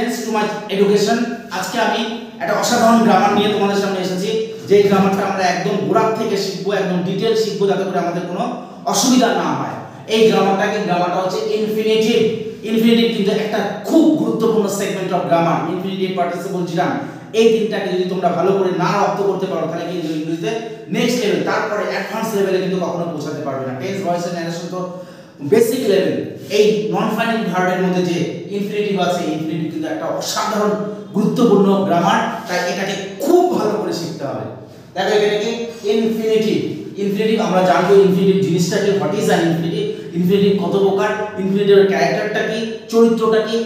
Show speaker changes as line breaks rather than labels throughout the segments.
Students to my education. আজকে আমি একটা অসাধারণ গ্রামার নিয়ে তোমাদের সামনে এসেছি, যে গ্রামারটা আমরা একদম গোড়া থেকে শিখবো, একদম ডিটেইল শিখবো, যাতে করে আমাদের কোনো অসুবিধা না হয়। এই গ্রামারটা হচ্ছে ইনফিনিটিভ। ইনফিনিটিভ কিন্তু একটা খুব গুরুত্বপূর্ণ segment of grammar. Infinitive, participle, gerund, এই তিনটাকে যদি তোমরা ভালো করে না রপ্ত করতে পারো, তাহলে কিন্তু ইংরেজিতে নেক্সট লেভেল, তারপরে অ্যাডভান্স লেভেলে কিন্তু কখনো পৌঁছাতে পারবে না। টেন্স, ভয়েস এন্ড ন্যারেশন তো বেসিক লেভেল। এই নন ফাইনাল ভার্বের মধ্যে যে ইনফিনিটিভ আছে, ইনফিনিটিভ কিন্তু একটা অসাধারণ গুরুত্বপূর্ণ গ্রামার, তাই এটাকে খুব ভালো করে শিখতে হবে। দেখো এখানে কি ইনফিনিটিভ। ইনফিনিটিভ আমরা জানবো ইনফিনিটিভ জিনিসটা কি, what is an infinitive, infinitive কত প্রকার, ইনফিনিটিভের ক্যারেক্টারটা কি, চরিত্রটা কি,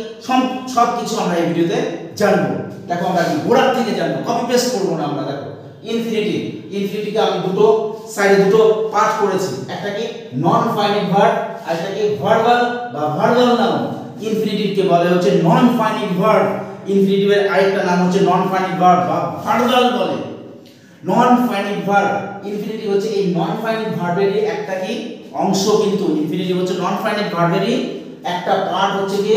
সব কিছু আমরা এই ভিডিওতে জানবো। দেখো আমরা গোড়া থেকে জানবো, কপি পেস্ট করবো না আমরা। দেখো ইনফিনিটিভ, ইনফিনিটিভকে আমি দুটো সাইডে দুটো পার্ট করেছি, একটা কি নন ফাইনাইট ভার্ব আর একটা কি ভার্বাল বা ভার্বাল নাউন। ইনফিনিটিভকে বলে হচ্ছে নন ফাইনাইট ভার্ব। ইনফিনিটিভের আরেকটা নাম হচ্ছে নন ফাইনাইট ভার্ব বা ভার্বাল বলে। নন ফাইনাইট ভার্ব, ইনফিনিটিভ হচ্ছে এই নন ফাইনাইট ভার্বেরই একটা কি অংশ, কিন্তু ইনফিনিটিভ হচ্ছে নন ফাইনাইট ভার্বেরই একটা পার্ট হচ্ছে কি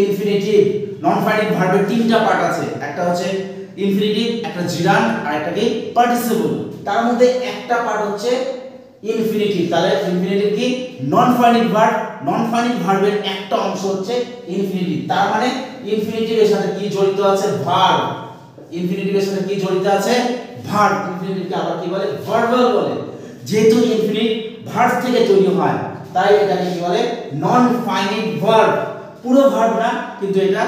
ইনফিনিটিভ। নন ফাইনাইট ভার্বের তিনটা পার্ট আছে, একটা হচ্ছে ইনফিনিটিভ, একটা জিরান্ড আর একটা কি পার্টিসিপল। তার মধ্যে একটা পার্ট হচ্ছে ইনফিনিটিভ। তাহলে ইনফিনিটিভ কি non finite verb, non finite ভার্বের একটা অংশ হচ্ছে ইনফিনিটিভ। তার মানে ইনফিনিটিভের সাথে কি জড়িত আছে, ভার্ব। ইনফিনিটিভের সাথে কি জড়িত আছে, ভার্ব। ইনফিনিটিভকে আবার কি বলে, ভার্বাল বলে। যেহেতু ইনফিনিট ভার্ব থেকে তৈরি হয়, তাই এটাকে কি বলে নন ফাইনাইট ভার্ব। পুরো ভার্ব না, কিন্তু এটা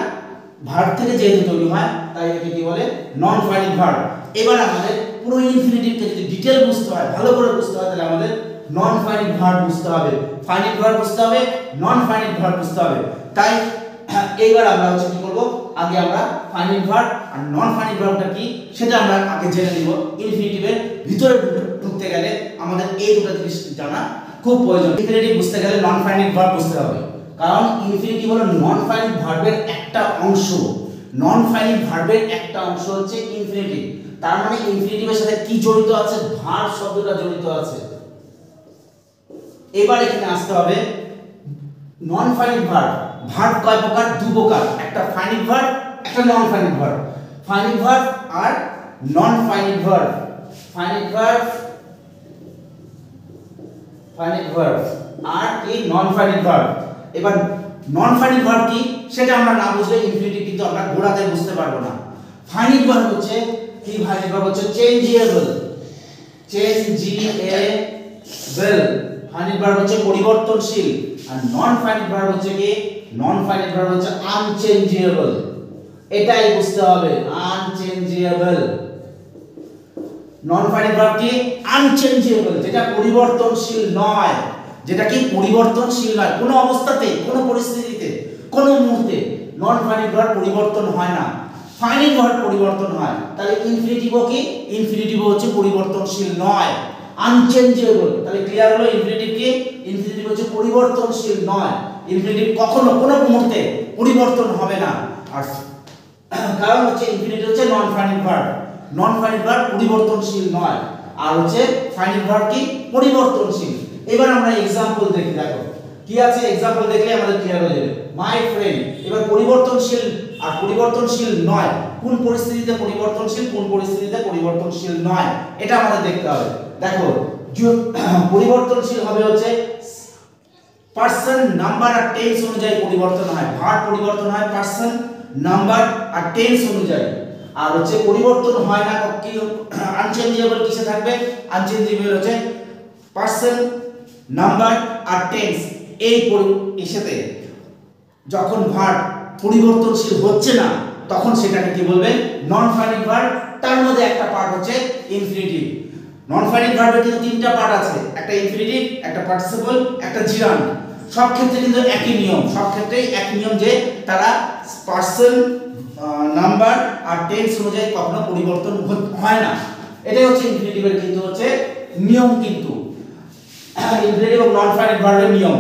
ভার্ব থেকে যেহেতু তৈরি হয়, তাই একে কি বলে নন ফাইনাইট ভার্ব। এবার আমাদের পুরো ইনফিনিটিভকে যদি ডিটেইল বুঝতে হয়, ভালো করে বুঝতে হয়, তাহলে আমাদের নন ফাইনাইট ভার্ব বুঝতে হবে, ফাইনাইট ভার্ব বুঝতে হবে, নন ফাইনাইট ভার্ব বুঝতে হবে। তাই এইবার আমরা হচ্ছে কি করব, আগে আমরা ফাইনাইট ভার্ব আর নন ফাইনাইট ভার্বটা কি সেটা আমরা আগে জেনে নিব। ইনফিনিটিভের ভিতরে ঢুকতে গেলে আমাদের এই দুটো জিনিস জানা খুব প্রয়োজন। ইনফিনিটিভ বুঝতে গেলে নন ফাইনাইট ভার্ব বুঝতে হবে, কারণ ইনফিনিটিভ হলো নন ফাইনাইট ভার্বের একটা অংশ। নন ফাইনাইট ভার্বের একটা অংশ হচ্ছে ইনফিনিটিভ। তার মানে ইনফিনিটিভের সাথে কি জড়িত আছে, ভার্ব শব্দটা জড়িত আছে। এবার এখানে আসতে হবে নন ফাইনাইট ভার্ব। ভার্ব কয় প্রকার, দু প্রকার, একটা ফাইনাইট ভার্ব, একটা non finite verb. Finite verb আর non finite verb. Finite verb, finite verb আর কি নন ফাইনাইট ভার্ব। এবার নন ফাইনাইট ভার্ব কি সেটা আমরা না বুঝলে ইনফিনিটিভ কিন্তু আমরা গোড়াতে বুঝতে পারবো না। ফাইনাইট ভার্ব হচ্ছে কি, ফাইনাইট ভার্ব হচ্ছে চেঞ্জেবল। চেঞ্জেবল ফাইনাইট ভার্ব হচ্ছে পরিবর্তনশীল, আর নন ফাইনাইট ভার্ব হচ্ছে কি, নন ফাইনাইট ভার্ব হচ্ছে আনচেঞ্জেবল। এটাই বুঝতে হবে, আনচেঞ্জেবল। নন ফাইনাইট ভার্ব কি আনচেঞ্জেবল, যেটা পরিবর্তনশীল নয়, যেটা কি পরিবর্তনশীল নয়, কোনো অবস্থাতে, কোনো পরিস্থিতিতে, কোনো মুহূর্তে নন ফাইনাইট ভার্ব পরিবর্তন হয় না, ফাইনাইট ভার্ব পরিবর্তন হয়। তাহলে ইনফিনিটিভও কি, ইনফিনিটিভও হচ্ছে পরিবর্তনশীল নয়, আনচেঞ্জেবল। তাহলে ক্লিয়ার হলো ইনফিনিটিভ কি, ইনফিনিটিভ হচ্ছে পরিবর্তনশীল নয়। ইনফিনিটিভ কখনো কোনো মুহূর্তে পরিবর্তন হবে না, আর কারণ হচ্ছে ইনফিনিটিভ হচ্ছে নন finite verb. Non finite verb পরিবর্তনশীল নয়, আর হচ্ছে ফাইনাইট ভার্ব কি পরিবর্তনশীল। এবার আমরা एग्जांपल দেখি। দেখো কি আছে, एग्जांपल দেখলে আমাদের ক্লিয়ার হয়ে যাবে। মাই ফ্রেন্ড, এবার পরিবর্তনশীল আর পরিবর্তনশীল নয়, কোন পরিস্থিতিতে পরিবর্তনশীল, কোন পরিস্থিতিতে পরিবর্তনশীল নয়, এটা আমাদের দেখতে হবে। দেখো পরিবর্তনশীল হবে হচ্ছে পারসন, নাম্বার আর টেন্স অনুযায়ী পরিবর্তন হয়। ভার্ব পরিবর্তন হয় পারসন, নাম্বার আর টেন্স অনুযায়ী। আর হচ্ছে পরিবর্তন হয় না কি, আনচেঞ্জেবল কিসে থাকবে, আনচেঞ্জেবল হচ্ছে পারসন, নাম্বার আর টেন্স এই এসেতে। যখন ভার্ব পরিবর্তনশীল হচ্ছে না, তখন সেটাকে কি বলবে, নন ফাইনাইট ভার্ব। তার মধ্যে একটা পার্ট হচ্ছে ইনফিনিটিভ। নন ফাইনাইট ভার্বের কিন্তু তিনটা পার্ট আছে, একটা ইনফিনিটিভ, একটা পার্টিসিপল, একটা জিরান্ড। সব ক্ষেত্রে কিন্তু একই নিয়ম, সব ক্ষেত্রেই এক নিয়ম, যে তারা পারসন, নাম্বার আর টেন্স অনুযায়ী কখনো পরিবর্তন হয় না। এটাই হচ্ছে ইনফিনিটিভের কিন্তু হচ্ছে নিয়ম। কিন্তু ইনফিনিটিভ এবং নন ফাইনাইট ভার্বের নিয়ম,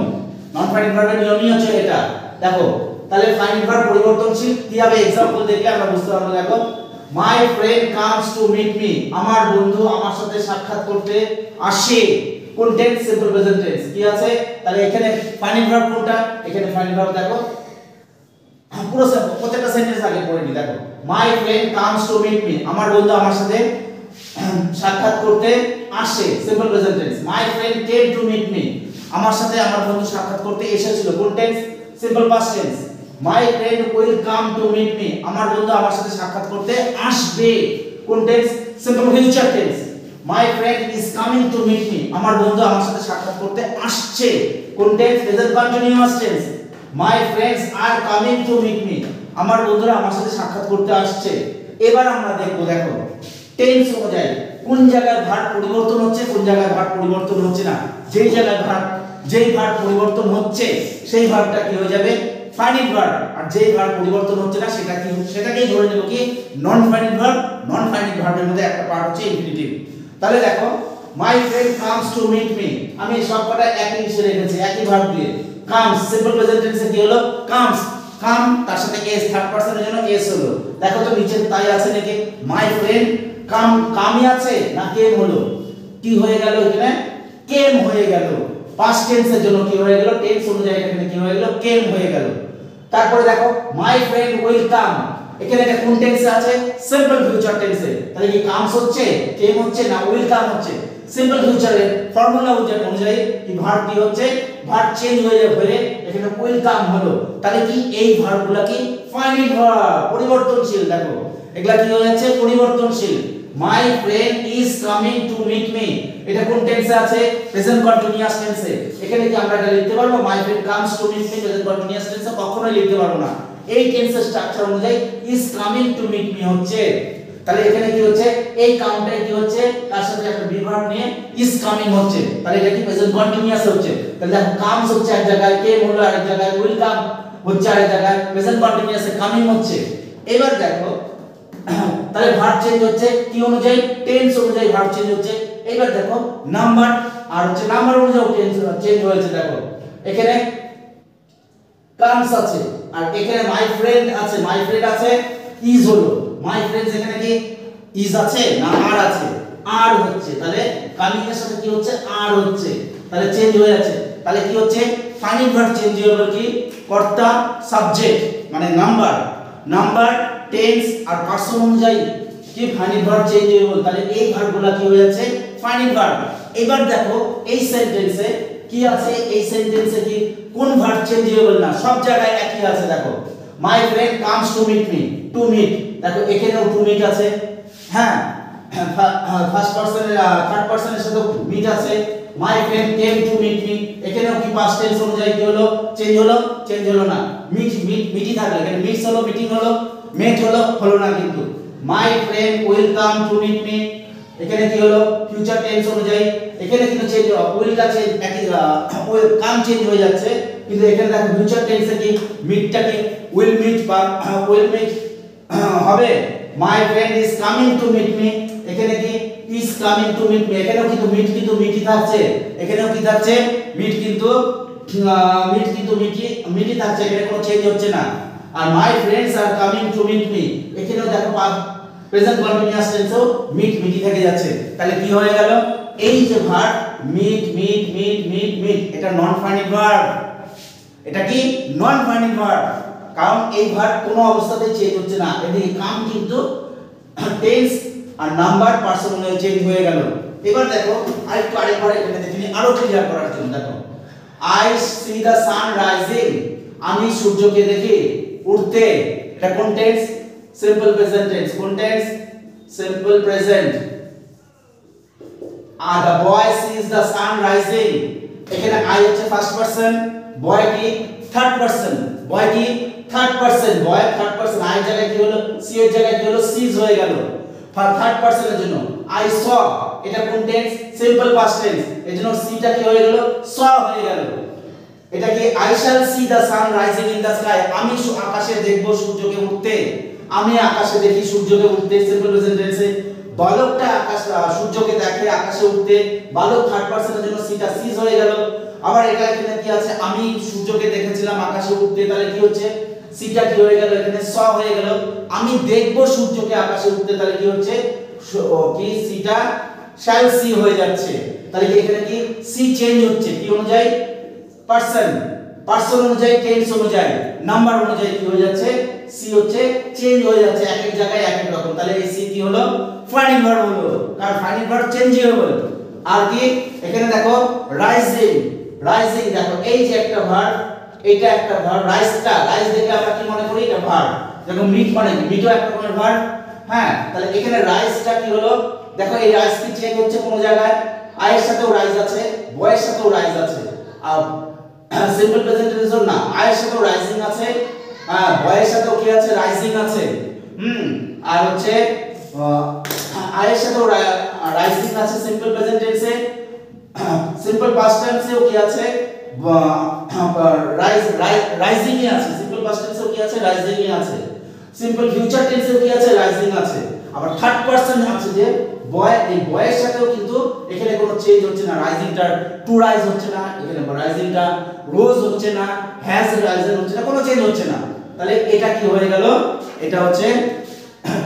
নন ফাইনাইট ভার্বের নিয়মই হচ্ছে এটা। দেখো তাহলে ফাইনাইট ভার্ব পরিবর্তনশীল কিভাবে एग्जांपल দেখলে আমরা বুঝতে পারবো। দেখো my friend comes to meet me, আমার বন্ধু আমার সাথে সাক্ষাৎ করতে আসে। কোন টেন্স, সিম্পল প্রেজেন্ট টেন্স। কি আছে তাহলে এখানে ফাইনাইট ভার্ব কোনটা, এখানে ফাইনাইট ভার্ব দেখো পুরো প্রত্যেকটা সেন্টেন্স আগে পড়ে নি। দেখো, my friend comes to meet me, আমার বন্ধু আমার সাথে সাক্ষাৎ করতে আসে, simple present tense. My friend came to meet me, আমার সাথে আমার বন্ধু সাক্ষাৎ করতে এসেছিল, কোন tense? Simple past tense. My friend will come to meet me, আমার বন্ধু আমার সাথে সাক্ষাৎ করতে আসবে, কোন tense? Simple future tense. My friend is coming to meet me, আমার বন্ধু আমার সাথে সাক্ষাৎ করতে আসছে, কোন tense? Present continuous tense. My friends are coming to meet me, আমার বন্ধুরা আমার সাথে সাক্ষাৎ করতে আসছে। এবার আমরা দেখব, দেখো টেন্স অনুযায়ী কোন জায়গায় ভার্ব পরিবর্তন হচ্ছে, কোন জায়গায় ভার্ব পরিবর্তন হচ্ছে না। যেই জায়গায় যেই ভার্ব পরিবর্তন হচ্ছে সেই ভার্বটা কি হয়ে যাবে? Finite verb. আর যেই ভার্ব পরিবর্তন হচ্ছে না সেটাকেই ধরে নেব কি? Non finite verb. Non finite ভার্বের মধ্যে একটা পার্ট হচ্ছে ইনফিনিটিভ। তাহলে দেখো, my friend comes to meet me, আমি সবকটা একই হিসেবে রেখেছি, একই ভার্ব দিয়ে। কামস সিম্পল প্রেজেন্ট টেন্সে কি হলো? কামস, কাম তার সাথে এস, থার্ড পারসনের জন্য এস হলো। দেখো তো নিচে তাই আছে নাকি? মাই ফ্রেন্ড কাম, কামই আছে না কেম হলো? কি হয়ে গেল এখানে? কেম হয়ে গেল। পাস্ট টেন্সের জন্য কি হয়ে গেল? টেন্স অনুযায়ী এখানে কি হয়ে গেল? কেম হয়ে গেল। তারপরে দেখো, মাই ফ্রেন্ড উইল কাম, এখানে এটা কোন টেন্সে আছে? সিম্পল ফিউচার টেন্সে। তাহলে কি কামস হচ্ছে, কেম হচ্ছে না উইল কাম হচ্ছে? সিম্পল ফিউচারের ফর্মুলা অনুযায়ী কি ভার্ব কি হচ্ছে? ভার্ব চেঞ্জ হয়ে এখানে উইল কাম হলো। তাহলে কি এই ভার্বগুলো কি ফাইনাইট ভার্ব, পরিবর্তনশীল। দেখো এগুলা কি হয়ে যাচ্ছে? পরিবর্তনশীল। My friend is coming to meet me, এটা কোন টেন্সে আছে? প্রেজেন্ট কন্টিনিউয়াস টেন্সে। এখানে কি আমরা এটা লিখতে পারবো? My friend comes to meet me present continuous টেন্সে? কখনোই লিখতে পারবো না। এই টেন্সের স্ট্রাকচার অনুযায়ী is coming to meet me হচ্ছে। তাহলে এখানে কি হচ্ছে? এই কাউন্টারে কি হচ্ছে? তার সাথে একটা বিভার্ব নিয়ে ইজ কামিং হচ্ছে। তাহলে এটা কি প্রেজেন্ট কন্টিনিউয়াস হচ্ছে। তাহলে দেখো, কামস হচ্ছে এক জায়গায়, কেম হলো আরেক জায়গায়, উইল কাম হচ্ছে আরেক জায়গায়, প্রেজেন্ট কন্টিনিউয়াসে কামিং হচ্ছে। এবার দেখো, তাহলে ভার্ব চেঞ্জ হচ্ছে কি অনুযায়ী? টেন্স অনুযায়ী ভার্ব চেঞ্জ হচ্ছে। এবার দেখো, নাম্বার আর হচ্ছে নাম্বার অনুযায়ী টেন্স চেঞ্জ হয়েছে। দেখো এখানে কামস আছে আর এখানে মাই ফ্রেন্ড আছে, মাই ফ্রেন্ড আছে, ইজ হলো। মাই ফ্রেন্ডস এখানে কি ইজ আছে না আর আছে? আর হচ্ছে। তাহলে কামিং এর সাথে কি হচ্ছে? আর হচ্ছে। তাহলে চেঞ্জ হয়ে যাচ্ছে। তাহলে কি হচ্ছে? ফাইনাইট ভার্ব চেঞ্জ হবে কি? কর্তা সাবজেক্ট মানে নাম্বার, নাম্বার টেন্স আর পারসন অনুযায়ী কি ফাইনাইট ভার্ব চেঞ্জ হবে। তাহলে এই ভার্বগুলো কি হয়ে যাচ্ছে? Finite verb. এবার দেখো এই সেন্টেন্সে কি আছে? এই সেন্টেন্সে কি কোন ভার্ব চেঞ্জ হবে না? সব জায়গায় একই আছে। দেখো, my friend comes to meet me, to meet, দেখো এখানেও টু মিট আছে। হ্যাঁ, ফার্স্ট পারসনের থার্ড পারসনের সাথে মিট আছে। My friend came to meet me, এখানেও কি পাস্ট টেন্স অনুযায়ী কি হলো? চেঞ্জ হলো? চেঞ্জ হলো না। মিটই থাকলো, এখানে মিটস হলো, মিটিং হলো, মেট হলো, হলো না কিন্তু। My friend will come to meet me, এখানে কি হলো? ফিউচার টেন্স অনুযায়ী এখানে কিন্তু চেঞ্জ হলো, উইলটা চেঞ্জ, একই উইল কাম চেঞ্জ হয়ে যাচ্ছে, কিন্তু এখানে দেখো ফিউচার টেন্সে কি মিটটা কি উইল মিট বা উইল মিট হবে। My friend is coming to meet me, এখানে কি is coming to meet me, এখানেও কিন্তু মিটই থাকছে, এখানেও কি থাকছে? মিট কিন্তু মিটই থাকছে, এখানে কোনো চেঞ্জ হচ্ছে না। আর my friends are coming to meet me, এখানেও দেখো প্রেজেন্ট কন্টিনিউয়াস টেন্সও মিটই থেকে যাচ্ছে। তাহলে কি হয়ে গেল? এই যে verb meet meet meet meet meet, এটা নন ফাইনাইট ভার্ব। এটা কি নন ফাইনাইট ভার্ব, কারণ এই ভার্ব কোনো অবস্থাতেই চেঞ্জ হচ্ছে না। এদিকে কাম কিন্তু টেন্স আর নাম্বার পারসন অনুযায়ী চেঞ্জ হয়ে গেল। এবার দেখো আরেকবার এখানে দেখিনি আরো ক্লিয়ার করার জন্য। দেখো, I see the sun rising, আমি সূর্যকে দেখি উঠতে, এটা কোন টেন্স? Simple present tense. কোন টেন্স? Simple present. আর the boy sees the sun rising, এখানে আই হচ্ছে ফার্স্ট পারসন, বয় কি থার্ড পারসন, বয় কি third person, boy third person, I জায়গায় কি হলো? সি এর জায়গায় কি হলো? সিজ হয়ে গেল থার্ড পারসনের জন্য। আই স, এটা কোন টেন্স? সিম্পল পাস্ট টেন্স, এজন্য সিটা কি হয়ে গেল? স হয়ে গেল। এটা কি I shall C the sun rising in the sky, আমি আকাশে দেখব সূর্যকে উঠতে, আমি আকাশে দেখি সূর্যকে উঠতে, সিম্পল প্রেজেন্ট টেন্সে। বালকটা সূর্যকে দেখে আকাশে উঠতে, বালক থার্ড পারসনের জন্য সিটা সিজ হয়ে গেল। আবার এটা এখানে কি আছে? আমি সূর্যকে দেখেছিলাম আকাশে উঠতে, তাহলে কি হচ্ছে? সিটা কি হয়ে গেল? এখানে স হয়ে গেল। আমি দেখব সূর্যকে আকাশে উঠতে, তাহলে কি হচ্ছে? কি সিটা শ্যাল সি হয়ে যাচ্ছে। তাহলে কি এখানে কি সি চেঞ্জ হচ্ছে কি অনুযায়ী? পারসন, পার্সন অনুযায়ী, টেন্স অনুযায়ী, নাম্বার অনুযায়ী কি হয়ে যাচ্ছে, সি হচ্ছে চেঞ্জ হয়ে যাচ্ছে, এক এক জায়গায় এক এক রকম। তাহলে এই সি কি হলো, ফাইনিং ভার্ব হলো, কারণ ফাইনিং ভার্ব চেঞ্জেবল। আর কি এখানে দেখো রাইজিং, রাইজিং দেখো এই যে একটা ভার্ব, এটা একটা ভার্ব, রাইজটা, রাইজ দেখে আমরা কি মনে করি, এটা ভার্ব। দেখো মিট মানে কি, মিটও একটা রকমের ভার্ব। হ্যাঁ, তাহলে এখানে রাইজটা কি হলো, দেখো এই রাইজ কি চেঞ্জ হচ্ছে কোন জায়গায়, আয়ের সাথেও রাইজ আছে, বয়ের সাথেও রাইজ আছে। আর সিম্পল প্রেজেন্ট টেন্সের না, আয়ের সাথেও রাইজিং আছে, বয়ের সাথেও কি আছে, রাইজিং আছে। আর হচ্ছে আয়ের সাথেও রাইজিং আছে সিম্পল প্রেজেন্ট টেন্সে। সিম্পল পাস্ট টেন্সেও কি আছে, রাইজিং আছে, সিম্পল পাস্ট টেন্সেও কি আছে, রাইজিং আছে। সিম্পল ফিউচার টেন্সেও কি আছে, রাইজিং আছে। আবার থার্ড পারসন আছে যে বয়, এই বয়ের সাথেও কিন্তু এখানে কোনো চেঞ্জ হচ্ছে না, রাইজিংটা টু রাইজ হচ্ছে না, এখানে রাইজিংটা রোজ হচ্ছে না, হ্যাজ রাইজেন হচ্ছে না, কোনো চেঞ্জ হচ্ছে না। তাহলে এটা কি হয়ে গেল, এটা হচ্ছে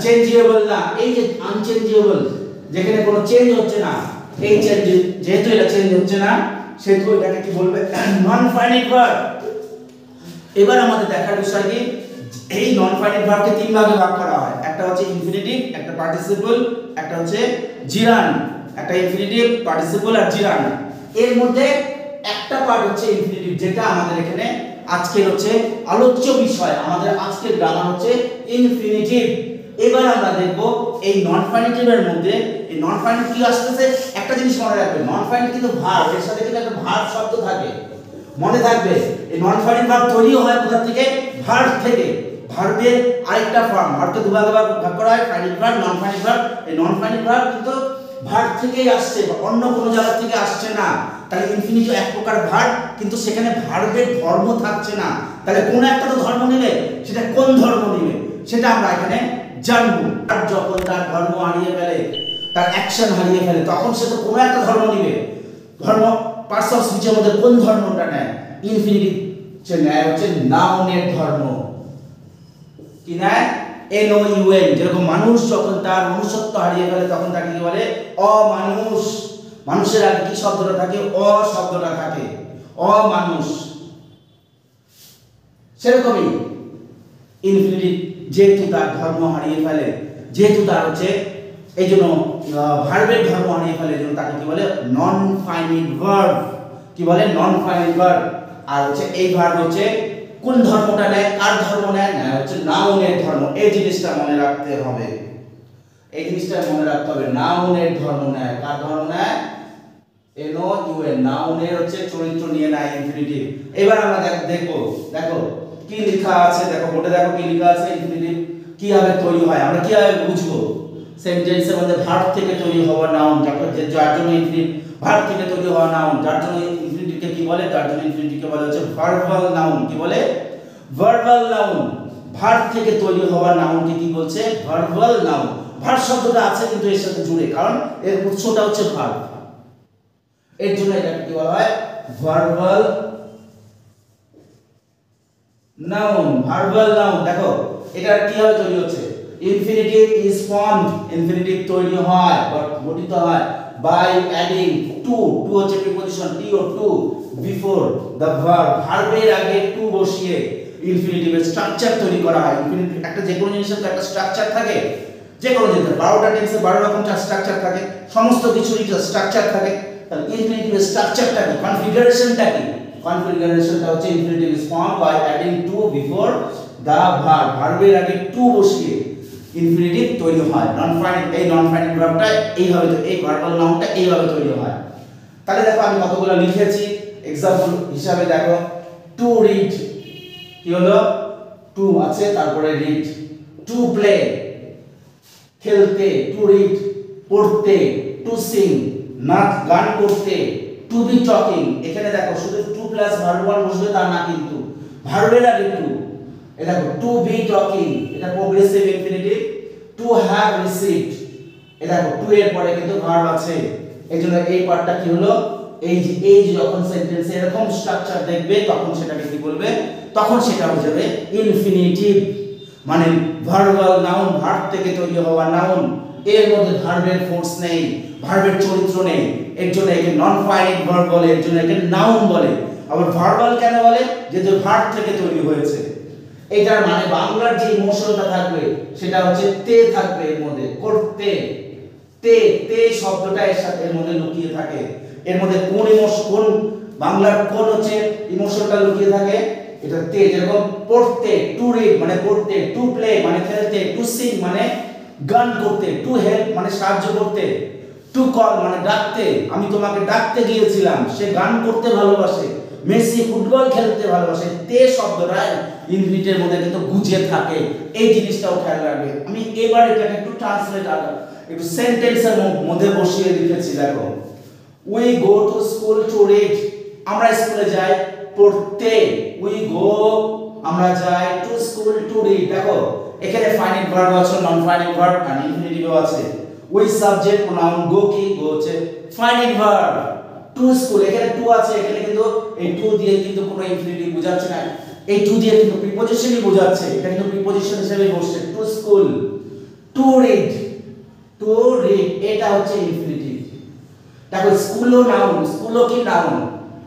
চেঞ্জেবল না, এই যে আনচেঞ্জেবল, যেখানে কোনো চেঞ্জ হচ্ছে না, এই চেঞ্জ, যেহেতু এটা চেঞ্জ হচ্ছে না সেহেতু এটাকে কি বলবে, নন ফাইনাইট ভার্ব। এবার আমাদের দেখার বিষয় কি, এই নন ফাইনাইট ভার্বকে তিন ভাগে ভাগ করা হয়, একটা হচ্ছে ইনফিনিটিভ, একটা পার্টিসিপল, একটা হচ্ছে জিরান। একটা ইনফিনিটিভ, পার্টিসিপল আর জিরান। এর মধ্যে একটা পার্ট হচ্ছে ইনফিনিটিভ, যেটা আমাদের এখানে আজকের হচ্ছে আলোচ্য বিষয়, আমাদের আজকের গ্রামার হচ্ছে ইনফিনিটিভ। এবার আমরা দেখব এই নন ফাইনাইটিভের মধ্যে, এই নন ফাইনাইট কি আসতেছে, একটা জিনিস মনে রাখবে, নন ফাইনাইট কিন্তু ভার্ব, এর সাথে কিন্তু একটা ভার্ব শব্দ থাকে, মনে থাকবে। এই নন ফাইনাইট ভার্ব তৈরি হয় কোথা থেকে, ভার্ব থেকে। ভার্বের আরেকটা ফর্ম, ভার্বকে দুভাগে ভাগ করা হয়, finite verb, non finite verb. এই নন ফাইনাইট ভার্ব কিন্তু ভার্ব থেকেই আসছে, অন্য কোনো জায়গা থেকে আসছে না। তাহলে ইনফিনিটিভ এক প্রকার ভার্ব, কিন্তু সেখানে ভার্বের ধর্ম থাকছে না। তাহলে কোন একটা তো ধর্ম নেবে, সেটা কোন ধর্ম নেবে সেটা আমরা এখানে জানবো। আর যখন তার ধর্ম হারিয়ে ফেলে, তার অ্যাকশন হারিয়ে ফেলে, তখন সে তো কোনো একটা ধর্ম নেবে। ধর্ম পার্টস অফ স্পিচের মধ্যে কোন ধর্মটা নেয়, ইনফিনিটিভ সে নেয় হচ্ছে নাউনের ধর্ম। কি নেয়, NOUN। যেরকম মানুষ যখন তার মনুষ্যত্ব হারিয়ে ফেলে তখন তাকে কি বলে, অমানুষ। মানুষের আগে কি শব্দটা থাকে, অ শব্দটা থাকে, অমানুষ। সেরকমই ইনফিনিটিভ যেহেতু তার ধর্ম হারিয়ে ফেলে, যেহেতু তার হচ্ছে এই জন্য ভার্বের ধর্ম হারিয়ে ফেলে, এই জন্য তাকে কি বলে, নন ফাইনাইট ভার্ব। কি বলে, নন ফাইনাইট ভার্ব। আর হচ্ছে এই ভার্ব হচ্ছে কোন ধর্মটা নেয়, কার ধর্ম নেয়, না হচ্ছে নাউনের ধর্ম। এই জিনিসটা মনে রাখতে হবে, এই জিনিসটা মনে রাখতে হবে, নাউনের ধর্ম নেয়। কার ধর্ম নেয়, NOUN, নাউনের হচ্ছে চরিত্র নিয়ে নেয় ইনফিনিটিভ। এবার আমরা দেখো, দেখো কি লেখা আছে, দেখো বোর্ডে দেখো কি লেখা আছে, ইনফিনিটিভ কিভাবে তৈরি হয়, আমরা কিভাবে বুঝবো। সেন্টেন্সের মধ্যে ভার্ব থেকে তৈরি হওয়া নাউন, যার জন্য ইনফিনিটিভ, ভার্ব থেকে তৈরি হওয়া নাউন, যার জন্য ইনফিনিটিভকে কি বলে, তার জন্য ইনফিনিটিভকে বলে হচ্ছে ভার্বাল নাউন। কি বলে, ভার্বাল নাউন। ভার্ব থেকে তৈরি হওয়া নাউনকে কি বলছে, ভার্বাল নাউন। ভার্ব শব্দটা আছে কিন্তু এর সাথে জুড়ে, কারণ এর উৎসটা হচ্ছে ভার্ব, এর জন্য এটাকে কি বলা হয়, ভার্বাল নাউন। Verbal noun. দেখো এটা কিভাবে তৈরি হচ্ছে, ইনফিনিটিভ ইজ ফর্মড, ইনফিনিটিভ তৈরি হয় বা গঠিত হয় বাই অ্যাডিং টু, টু হচ্ছে preposition, T O to, before the verb, ভার্বের আগে টু বসিয়ে ইনফিনিটিভের স্ট্রাকচার তৈরি করা হয়। ইনফিনিটিভ একটা যে কোনো জিনিসের একটা স্ট্রাকচার থাকে, যে কোনো জিনিস 12টা টেন্সে 12 রকম স্ট্রাকচার থাকে, সমস্ত কিছুরই স্ট্রাকচার থাকে। তাহলে ইনফিনিটিভের স্ট্রাকচারটা কি, কনফিগারেশনটা কি, কনফিগারেশনটা হচ্ছে infinitive is formed by adding to before the verb, ভার্বের আগে টু বসিয়ে ইনফিনিটিভ তৈরি হয়। নন ফাইনাইট, এই নন ফাইনাইট ভার্বটা এইভাবে, এই ভার্বাল নাউনটা এইভাবে তৈরি হয়। তাহলে দেখো আমি কতগুলো লিখেছি एग्जांपल হিসাবে দেখো টু রিড কি হলো টু আছে তারপরে রিড টু প্লে খেলতে টু রিড পড়তে টু সিং নাচ গান করতে টু বি টকিং এখানে দেখো শুধু টু প্লাস ভার্ব ওয়ান বসবে তা না কিন্তু ভার্বের আগে টু এই দেখো টু বি টকিং এটা progressive infinitive to have received এই দেখো টু এর পরে কিন্তু ভার্ব আছে এইজন্য এই পার্টটা কি হলো এই যে যখন সেন্টেন্সে এরকম স্ট্রাকচার দেখবে তখন সেটাকে কি বলবে তখন সেটা হয়ে যাবে ইনফিনিটিভ মানে ভার্বাল নাউন ভার্ব থেকে তৈরি হওয়া নাউন এর মধ্যে ভার্বের ফোর্স নেই ভার্বের চরিত্র নেই এর জন্য একে নন ফাইনাইট ভার্ব বলে এর জন্য একে নাউন বলে আবার ভার্বাল কেন বলে? যেহেতু ভার্ব থেকে তৈরি হয়েছে। এটার মানে বাংলার যে ইমোশনটা থাকবে সেটা হচ্ছে তে থাকবে এর মধ্যে, করতে, তে তে শব্দটা এর সাথে এর মধ্যে লুকিয়ে থাকে। এর মধ্যে কোন ইমোশন, কোন বাংলার কোন হচ্ছে ইমোশনটা লুকিয়ে থাকে? এটা তে। যেরকম পড়তে, টু রিড মানে পড়তে, টু প্লে মানে খেলতে, টু সিং মানে গান করতে, টু হেল্প মানে সাহায্য করতে, টু কল মানে ডাকতে, আমি তোমাকে ডাকতে গিয়েছিলাম, সে গান করতে ভালোবাসে, মেসি ফুটবল খেলতে ভালোবাসে। তে শব্দটা ইনফিনিটির মধ্যে কিন্তু গুজে থাকে, এই জিনিসটাও খেয়াল রাখবে। আমি এবার এটাকে একটু ট্রান্সলেট একটু সেন্টেন্সের মধ্যে বসিয়ে লিখেছি। দেখো, we go to school to read, আমরা স্কুলে যাই পড়তে। উই গো আমরা যাই, টু স্কুল টু রিড। দেখো এখানে ফাইনাইট ভার্ব আছে, নন ফাইনাইট ভার্ব আর ইনফিনিটিভও আছে। উই সাবজেক্ট প্রোনাউন, গো কি? গো হচ্ছে ফাইনাইট ভার্ব। টু স্কুল, এখানে টু আছে, এখানে কিন্তু এই টু দিয়ে কিন্তু কোনো ইনফিনিটিভ বোঝাচ্ছে না, এই টু দিয়ে কিন্তু প্রিপজিশনই বোঝাচ্ছে, এটা কিন্তু প্রিপজিশন হিসেবে বসছে। To school, to read, to read এটা হচ্ছে ইনফিনিটিভ। দেখো স্কুলও নাউন, স্কুলও কি নাউন,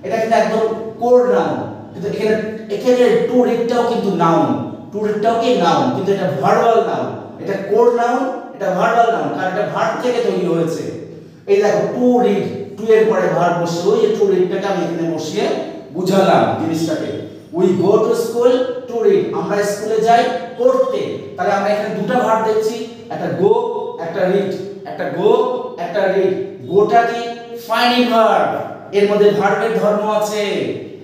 এটা কিন্তু একদম কোর নাউন, কিন্তু এখানে এখানে টু রিডটাও কিন্তু নাউন, টু রিডটাও কি নাউন, কিন্তু এটা ভার্বাল নাউন, এটা কোর নাউন, এটা ভার্বাল নাউন, কারণ এটা ভার্ব থেকে তৈরি হয়েছে। এই দেখো টু রিড, টু এর পরে ভার্ব বসে, ওই টু রিডটাকে আমি এখানে বসিয়ে বুঝালাম জিনিসটাকে। We go to school to read, আমরা স্কুলে যাই পড়তে। তাহলে আমরা এখানে দুটো ভার্ব দেখছি, একটা গো একটা রিড, একটা গো একটা রিড। গোটা কি? ফাইনাইট ভার্ব, এর মধ্যে ভার্বের ধর্ম আছে।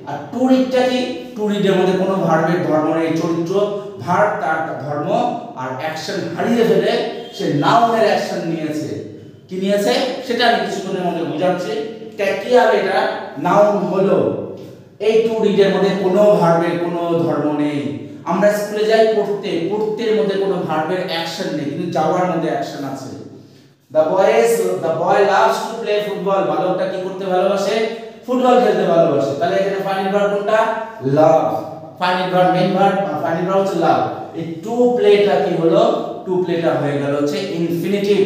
আর টু রিডটা কি? টু রিডের মধ্যে কোনো ভার্বের ধর্ম নেই, চরিত্র ভার্ব তার ধর্ম আর অ্যাকশন হারিয়ে ফেলে সে নাউনের অ্যাকশন নিয়েছে। কি নিয়েছে সেটা আমি কিছুক্ষণের মধ্যে বোঝাচ্ছি। কি হবে এটা? নাউন হলো। এই টু রিডের মধ্যে কোনো ভার্বের কোনো ধর্ম নেই। আমরা স্কুলে যাই পড়তে, পড়তের মধ্যে কোনো ভার্বের অ্যাকশন নেই, কিন্তু যাওয়ার মধ্যে অ্যাকশন আছে। The boy loves to play football, বালকটা কি করতে ভালোবাসে? ফুটবল খেলতে ভালোবাসে। তাহলে এখানে ফাইনাইট ভার্ব কোনটা? Love. Finite verb main verb, finite verb হচ্ছে লাভ। এই টু প্লেটা কি হলো? টু প্লেটা হয়ে গেল হচ্ছে ইনফিনিটিভ।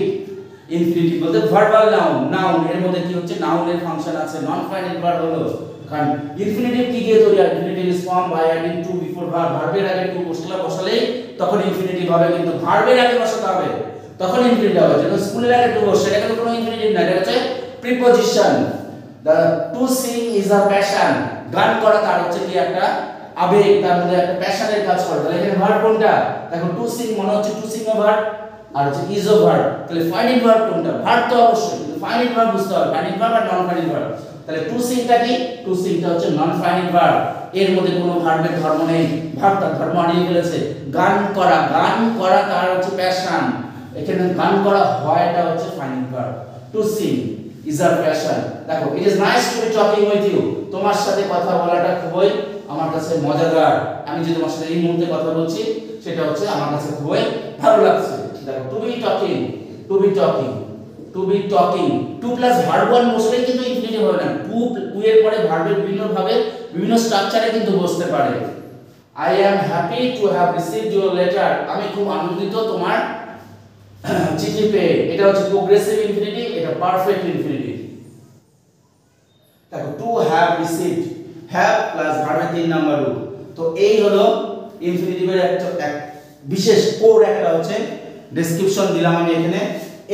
ইনফিনিটিভ বলতে ভার্বাল নাউন, নাউন এর মধ্যে কি হচ্ছে? নাউনের ফাংশন আছে। নন ফাইনাইট ভার্ব হলো, কারণ ইনফিনিটিভ কি দিয়ে তৈরি হয়? Infinitive is form by adding to before verb, ভার্বের আগে টু বসালে তখন ইনফিনিটিভ হবে, কিন্তু ভার্বের আগে বসাতে হবে তখন ইনফিনিটিভ হবে। যেন স্কুলের আগে টু বসে, এটা কিন্তু কোনো ইনফিনিটিভ না, এটা হচ্ছে preposition. The to sing is a passion, গান করা তার হচ্ছে কি একটা আবেগ, তার মধ্যে একটা প্যাশনের কাজ করে। তাহলে এখানে ভার্ব কোনটা? দেখো টু সিং মনে হচ্ছে টু সিং এ ভার্ব আর হচ্ছে ইজ ও ভার্ব। তাহলে ফাইনাইট ভার্ব কোনটা? ভার্ব তো অবশ্যই, কিন্তু ফাইনাইট ভার্ব বুঝতে হবে, ফাইনাইট ভার্ব আর নন ফাইনাইট ভার্ব। তাহলে টু সিংটা কি? টু সিংটা হচ্ছে নন ফাইনাইট ভার্ব, এর মধ্যে কোনো ভার্বের ধর্ম নেই, ভার্ব তার ধর্ম হারিয়ে ফেলেছে। গান করা, গান করা তার হচ্ছে প্যাশন, এখানে গান করা হয় এটা হচ্ছে finite verb. To sing is a passion. দেখো it is nice to be talking with you, তোমার সাথে কথা বলাটা খুবই আমার কাছে মজাদার। আমি যে তোমার সাথে এই মুহূর্তে কথা বলছি সেটা হচ্ছে আমার কাছে খুবই ভালো লাগছে। দেখো to be talking, to be talking, to be talking, to plus verb one বসলে কিন্তু ইনফিনিটিভ হবে না, টু এর পরে ভার্বের বিভিন্ন ভাবে বিভিন্ন স্ট্রাকচারে কিন্তু বসতে পারে। I am happy to have received your letter, আমি খুব আনন্দিত তোমার চিঠি পেয়ে, এটা হচ্ছে প্রোগ্রেসিভ ইনফিনিটিভ, এটা পারফেক্ট ইনফিনিটিভ। দেখো to have received, have plus ভার্বের 3 নাম্বার রূপ। তো এই হলো ইনফিনিটিভের একটা বিশেষ কোর একটা হচ্ছে ডেসক্রিপশন দিলাম আমি এখানে।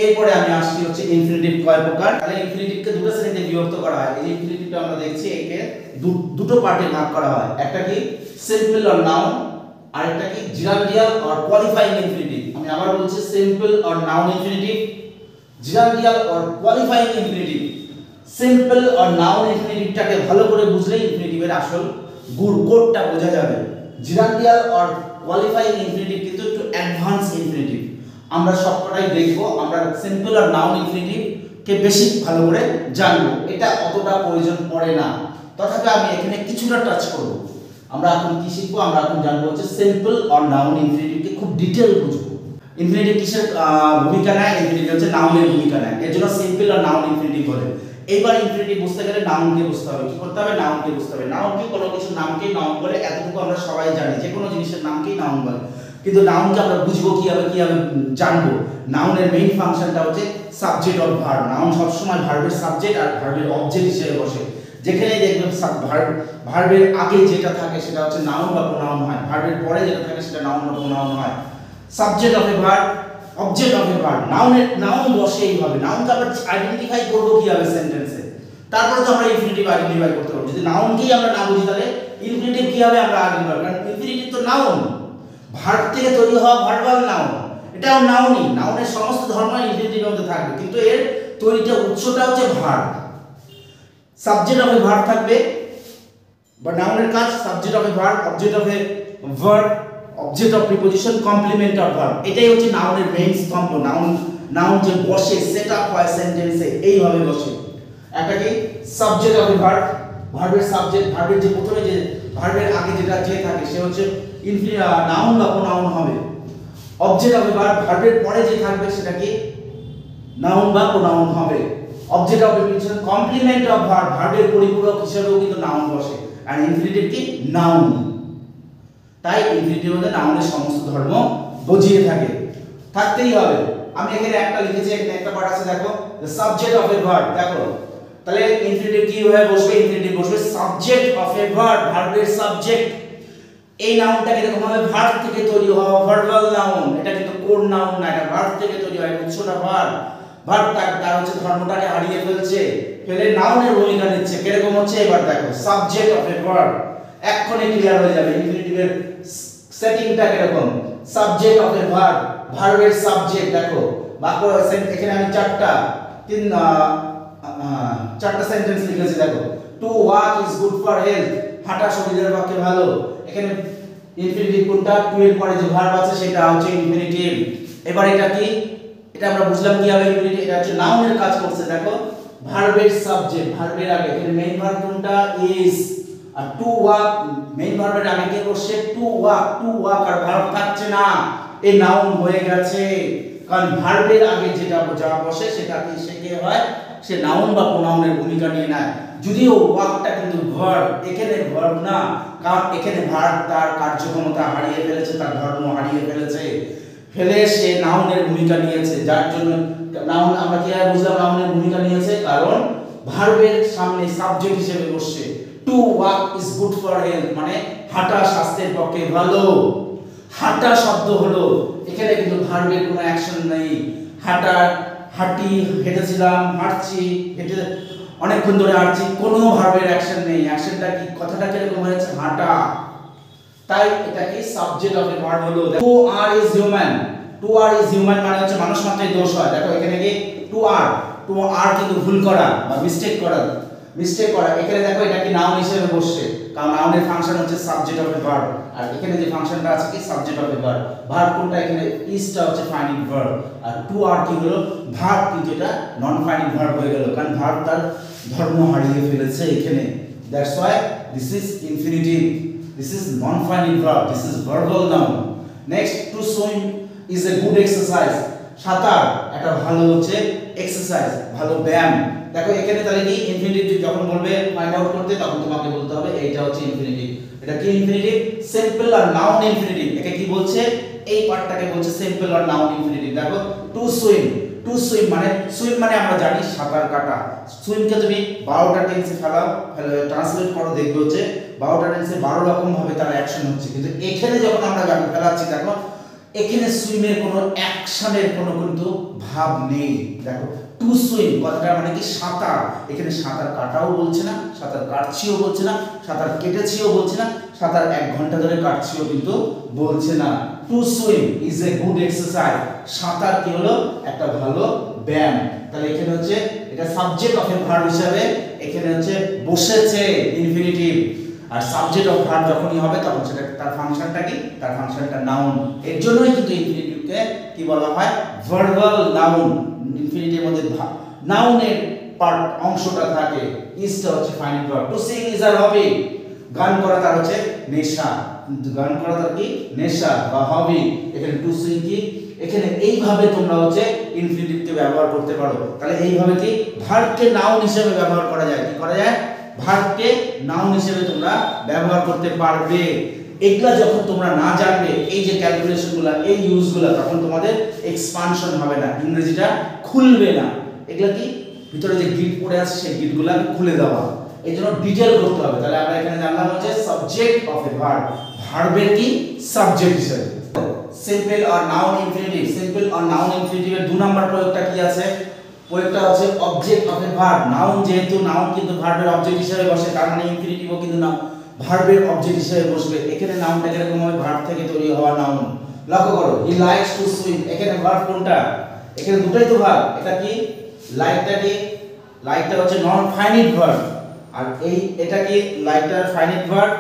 এরপরে আমি আসছি হচ্ছে ইনফিনিটিভ কয় প্রকার। তাহলে ইনফিনিটিভকে দুটো শ্রেণীতে বিভক্ত করা হয়। এই ইনফিনিটিভটা আমরা দেখছি একে দুটো পার্টে ভাগ করা হয়, একটা কি সিম্পল অর নাউন, আরেকটা কি জিরান্ডিয়াল অর কোয়ালিফাইং ইনফিনিটিভ। আমি আবার বলছি simple or noun infinitive, gerundial or qualifying infinitive. Simple or noun ইনফিনিটিভটাকে ভালো করে বুঝলেই ইনফিনিটিভের আসল কোডটা বোঝা যাবে। জিরান্ডিয়াল অর কোয়ালিফাইং ইনফিনিটিভ কিন্তু একটু অ্যাডভান্স ইনফিনিটিভ, আমরা সবকটাই দেখব। আমরা সিম্পল আর নাউন ইনফিনিটিভ কে বেশি ভালো করে জানবো, এটা অতটা প্রয়োজন পড়ে না, তথাপি আমি এখানে কিছুটা টাচ করব। আমরা এখন কি শিখবো? আমরা এখন জানবো হচ্ছে সিম্পল আর নাউন ইনফিনিটিভকে খুব ডিটেইল বুঝবো। ইনফিনিটিভ কিসের ভূমিকা নেয়? ইনফিনিটিভ হচ্ছে নাউনের ভূমিকা নেয়, এর জন্য সিম্পল আর নাউন ইনফিনিটিভ বলে। এইবার ইনফিনিটিভ বুঝতে গেলে নাউনকে বুঝতে হবে। কি করতে হবে? নাউনকে বুঝতে হবে। নাউন কি? কোনো কিছু নামকেই নাউন বলে, এতটুকু আমরা সবাই জানি, যে কোনো জিনিসের নামকেই নাউন বলে। কিন্তু নাউনকে আমরা বুঝবো কিভাবে জানবো? নাউনের মেইন ফাংশনটা হচ্ছে সাবজেক্ট অফ ভার্ব। নাউন সবসময় ভার্বের সাবজেক্ট আর ভার্বের অবজেক্ট হিসেবে বসে। যেখানে দেখবে ভার্বের আগে যেটা থাকে সেটা হচ্ছে নাউন বা প্রোনাউন হয়, ভার্বের পরে যেটা থাকে সেটা নাউন বা প্রোনাউন হয়। Subject of a verb, object of a verb, noun বসে এইভাবে। নাউনকে আমরা আইডেন্টিফাই করবো কিভাবে সেন্টেন্সে, তারপরে তো আমরা ইনফিনিটিভ আইডেন্টিফাই করতে পারবো। যদি নাউনকেই আমরা না বুঝি তাহলে ইনফিনিটিভ কিভাবে আমরা আইডেন্টিফাই করব? কারণ ইনফিনিটিভ তো নাউন, ভার্ব থেকে তৈরি হওয়া ভার্বাল নাউন, এটাও নাউনই। নাউনের সমস্ত ধর্ম ইনফিনিটিভের মধ্যে থাকবে, কিন্তু এর তৈরিটা উৎসটা হচ্ছে verb. Subject of a verb থাকবে বা নাউনের কাজ subject of a verb, object of a verb, object of preposition, complement of verb. এটাই হচ্ছে নাউনের মেইন স্তম্ভ। নাউন যে বসে সেট আপ হয় সেন্টেন্সে এইভাবে বসে। একটা কি সাবজেক্ট অফ এ ভার্ব, ভার্বের সাবজেক্ট, ভার্বের যে প্রথমে যে ভার্বের আগে যেটা যে থাকে সে হচ্ছে নাউন বা প্রোনাউন হবে। অবজেক্ট অফ এ ভার্ব, ভার্বের পরে যে থাকবে সেটা কি নাউন বা প্রোনাউন হবে। Object of preposition, complement of verb, ভার্বের পরিপূরক হিসেবেও কিন্তু নাউন বসে। আর ইনফিনিটিভ কি নাউন। তাই ইনফিনিটিভ মধ্যে নাউনের সমস্ত ধর্ম বুঝিয়ে থাকে, থাকতেই হবে। আমি এখানে একটা লিখেছি, এখানে একটা পার্ট আছে দেখো, the subject of a verb. দেখো তাহলে ইনফিনিটিভ কি হয়ে বসবে? ইনফিনিটিভ বসবে সাবজেক্ট অফ এ ভার্ব, ভার্বের সাবজেক্ট। এই নাউনটা কিরকম হবে? ভার্ব থেকে তৈরি হওয়া ভার্বাল নাউন। এটা কিন্তু কোন নাউন না, এটা ভার্ব থেকে তৈরি হয়, উৎসটা ভার্ব। ভার্বটা তার হচ্ছে ধর্মটাকে হারিয়ে ফেলে নাউনের ভূমিকা নিচ্ছে। কিরকম হচ্ছে এবার দেখো, সাবজেক্ট অফ এ ভার্ব, এক্ষুনি ক্লিয়ার হয়ে যাবে ইনফিনিটিভের সেটিংটা কিরকম। সাবজেক্ট অফ এ ভার্ব, ভার্বের সাবজেক্ট। দেখো বাক্য এখানে আমি চারটা সেন্টেন্স লিখেছি। দেখো, to walk is good for health, হাঁটা শরীরের পক্ষে ভালো। এখানে ইনফিনিটিভ কোনটা? টু এর পরে যে ভার্ব আছে সেটা হচ্ছে ইনফিনিটিভ। এবার এটা কি? এটা আমরা বুঝলাম কি হবে ইনফিনিটিভ। এটা হচ্ছে নাউনের কাজ করছে। দেখো ভার্বের সাবজেক্ট, ভার্বের আগে এখানে মেইন ভার্ব কোনটা? ইজ। আর টু ওয়াক, মেইন ভার্বের আগে কে বসে? টু ওয়াক, আর ভার্ব থাকছে না, এই নাউন হয়ে গেছে। কারণ ভার্বের আগে যেটা যা বসে সেটা কি সে কে হয়? সে নাউন বা প্রোনাউনের ভূমিকা নিয়ে নেয়। যদিও ওয়াকটা কিন্তু ভার্ব, এখানে ভার্ব না, কারণ এখানে ভার্ব তার কার্যক্ষমতা হারিয়ে ফেলেছে, তার ধর্ম হারিয়ে ফেলে সে নাউনের ভূমিকা নিয়েছে। যার জন্য নাউন আমরা কি বুঝলাম নাউনের ভূমিকা নিয়েছে? কারণ ভার্বের সামনে সাবজেক্ট হিসেবে বসছে। To walk is good for health, মানে হাঁটা স্বাস্থ্যের পক্ষে ভালো। হাঁটা শব্দ হলো, এখানে কিন্তু ভার্বের কোনো অ্যাকশন নেই। হেঁটেছিলাম, হাঁটছি, অনেকক্ষণ ধরে হাঁটছি, কোনো ভার্বের অ্যাকশন নেই। অ্যাকশনটা কি? কথাটা কিরকম হয়েছে? হাঁটা। তাই এটা কি সাবজেক্ট অফ এ ভার্ব হলো। To err is human, to err is human মানে হচ্ছে মানুষ মাত্রই দোষ হয়। দেখো এখানে কি টু আর কিন্তু ভুল করা বা মিস্টেক করা। এখানে দেখো এটা কি নাউন হিসেবে বসছে, কারণ নাউনের ফাংশন হচ্ছে সাবজেক্ট অফ এ ভার্ব। আর এখানে যে ফাংশনটা আছে কি subject of a verb. Verb কোনটা? এখানে ইজটা হচ্ছে ফাইনিট ভার্ব, আর টু আর কি হলো? ভার্ব, কিন্তু এটা নন ফাইনিট ভার্ব হয়ে গেল, কারণ ভার্ব তার ধর্ম হারিয়ে ফেলেছে এখানে। That's why this is infinitive, this is non finite verb, this is verbal noun. Next, to swim is a good exercise, সাঁতার একটা ভালো হচ্ছে এক্সারসাইজ, ভালো ব্যায়াম। দেখো এখানে তাহলে কি ইনফিনিটিভ যখন বলবে ফাইন্ড আউট করতে, তখন তোমাকে বলতে হবে এইটা হচ্ছে ইনফিনিটিভ। এটা কি ইনফিনিটিভ? সিম্পল আর নাউন ইনফিনিটিভ। একে কি বলছে? এই পার্টটাকে বলছে সিম্পল আর নাউন ইনফিনিটিভ। দেখো টু সুইম সুইম মানে আমরা জানি সাঁতার কাটা। সুইমকে তুমি 12টা টেন্সে ট্রান্সলেট করো, দেখবে হচ্ছে 12টা টেন্সে 12 রকম ভাবে তার অ্যাকশন হচ্ছে। কিন্তু এখানে যখন আমরা ফেলাচ্ছি, দেখো এখানে সুইমের কোনো অ্যাকশনের কোনো কিন্তু ভাব নেই। দেখো টু সুইম কথাটা মানে কি? সাঁতার। এখানে সাঁতার কাটাও বলছে না, সাঁতার কাটছিও বলছে না, সাঁতার কেটেছিও বলছে না, সাঁতার 1 ঘন্টা ধরে কাটছিও কিন্তু বলছে না। To swim is a good exercise, সাঁতার কি হলো? একটা ভালো ব্যায়াম। তাহলে এখানে হচ্ছে এটা সাবজেক্ট অফ এ ভার্ব হিসাবে এখানে হচ্ছে বসেছে ইনফিনিটিভ। আর সাবজেক্ট অফ ভার্ব যখনই হবে তখন সেটা তার ফাংশনটা কি? তার ফাংশনটা নাউন। এর জন্যই কিন্তু ইনফিনিটিভকে কি বলা হয়? Verbal noun. ইনফিনিটিভের মধ্যে নাউনের পার্ট অংশটা থাকে, ইজটা হচ্ছে finite verb. To sing is a hobby, গান করা তার হচ্ছে নেশা। গান করা তার কি? নেশা বা হবি। এখানে টু সিং কি? এখানে এইভাবে তোমরা হচ্ছে ইনফিনিটিভকে ব্যবহার করতে পারো। তাহলে এইভাবে কি ভার্বকে নাউন হিসেবে ব্যবহার করা যায়। কি করা যায়? ভার্বকে নাউন হিসেবে তোমরা ব্যবহার করতে পারবে। এগুলা যখন তোমরা না জানবে, এই যে ক্যালকুলেশনগুলো, এই ইউজগুলো, তখন তোমাদের এক্সপানশন হবে না, ইংরেজিটা খুলবে না। এগুলা কি ভিতরে যে গিট পড়ে আছে সেই গিটগুলো খুলে দেওয়া। এই জন্য ডিটেল করতে হবে। তাহলে আমরা এখানে জানলাম হচ্ছে সাবজেক্ট অফ এ ভার্ব, ভার্বের কি সাবজেক্ট হিসেবে। Simple or noun infinitive, simple or noun ইনফিনিটিভের 2 নাম্বার প্রয়োগটা কি আছে? প্রয়োগটা হচ্ছে object of a verb. Noun যেহেতু নাউন কিন্তু ভার্বের অবজেক্ট হিসেবে বসে, তার মানে ইনফিনিটিভও কিন্তু না ভার্বের অবজেক্ট হিসেবে বসবে। এখানে নাউনটা কিরকম হবে? ভার্ব থেকে তৈরি হওয়া নাউন। লক্ষ্য করো, হি লাইকস টু সুইম, এখানে ভার্ব কোনটা? এখানে দুটোই তো ভার্ব। এটা কি? লাইকটা কি? লাইকটা হচ্ছে নন ফাইনাইট ভার্ব, আর এটা কি? লাইকটার ফাইনাইট ভার্ব।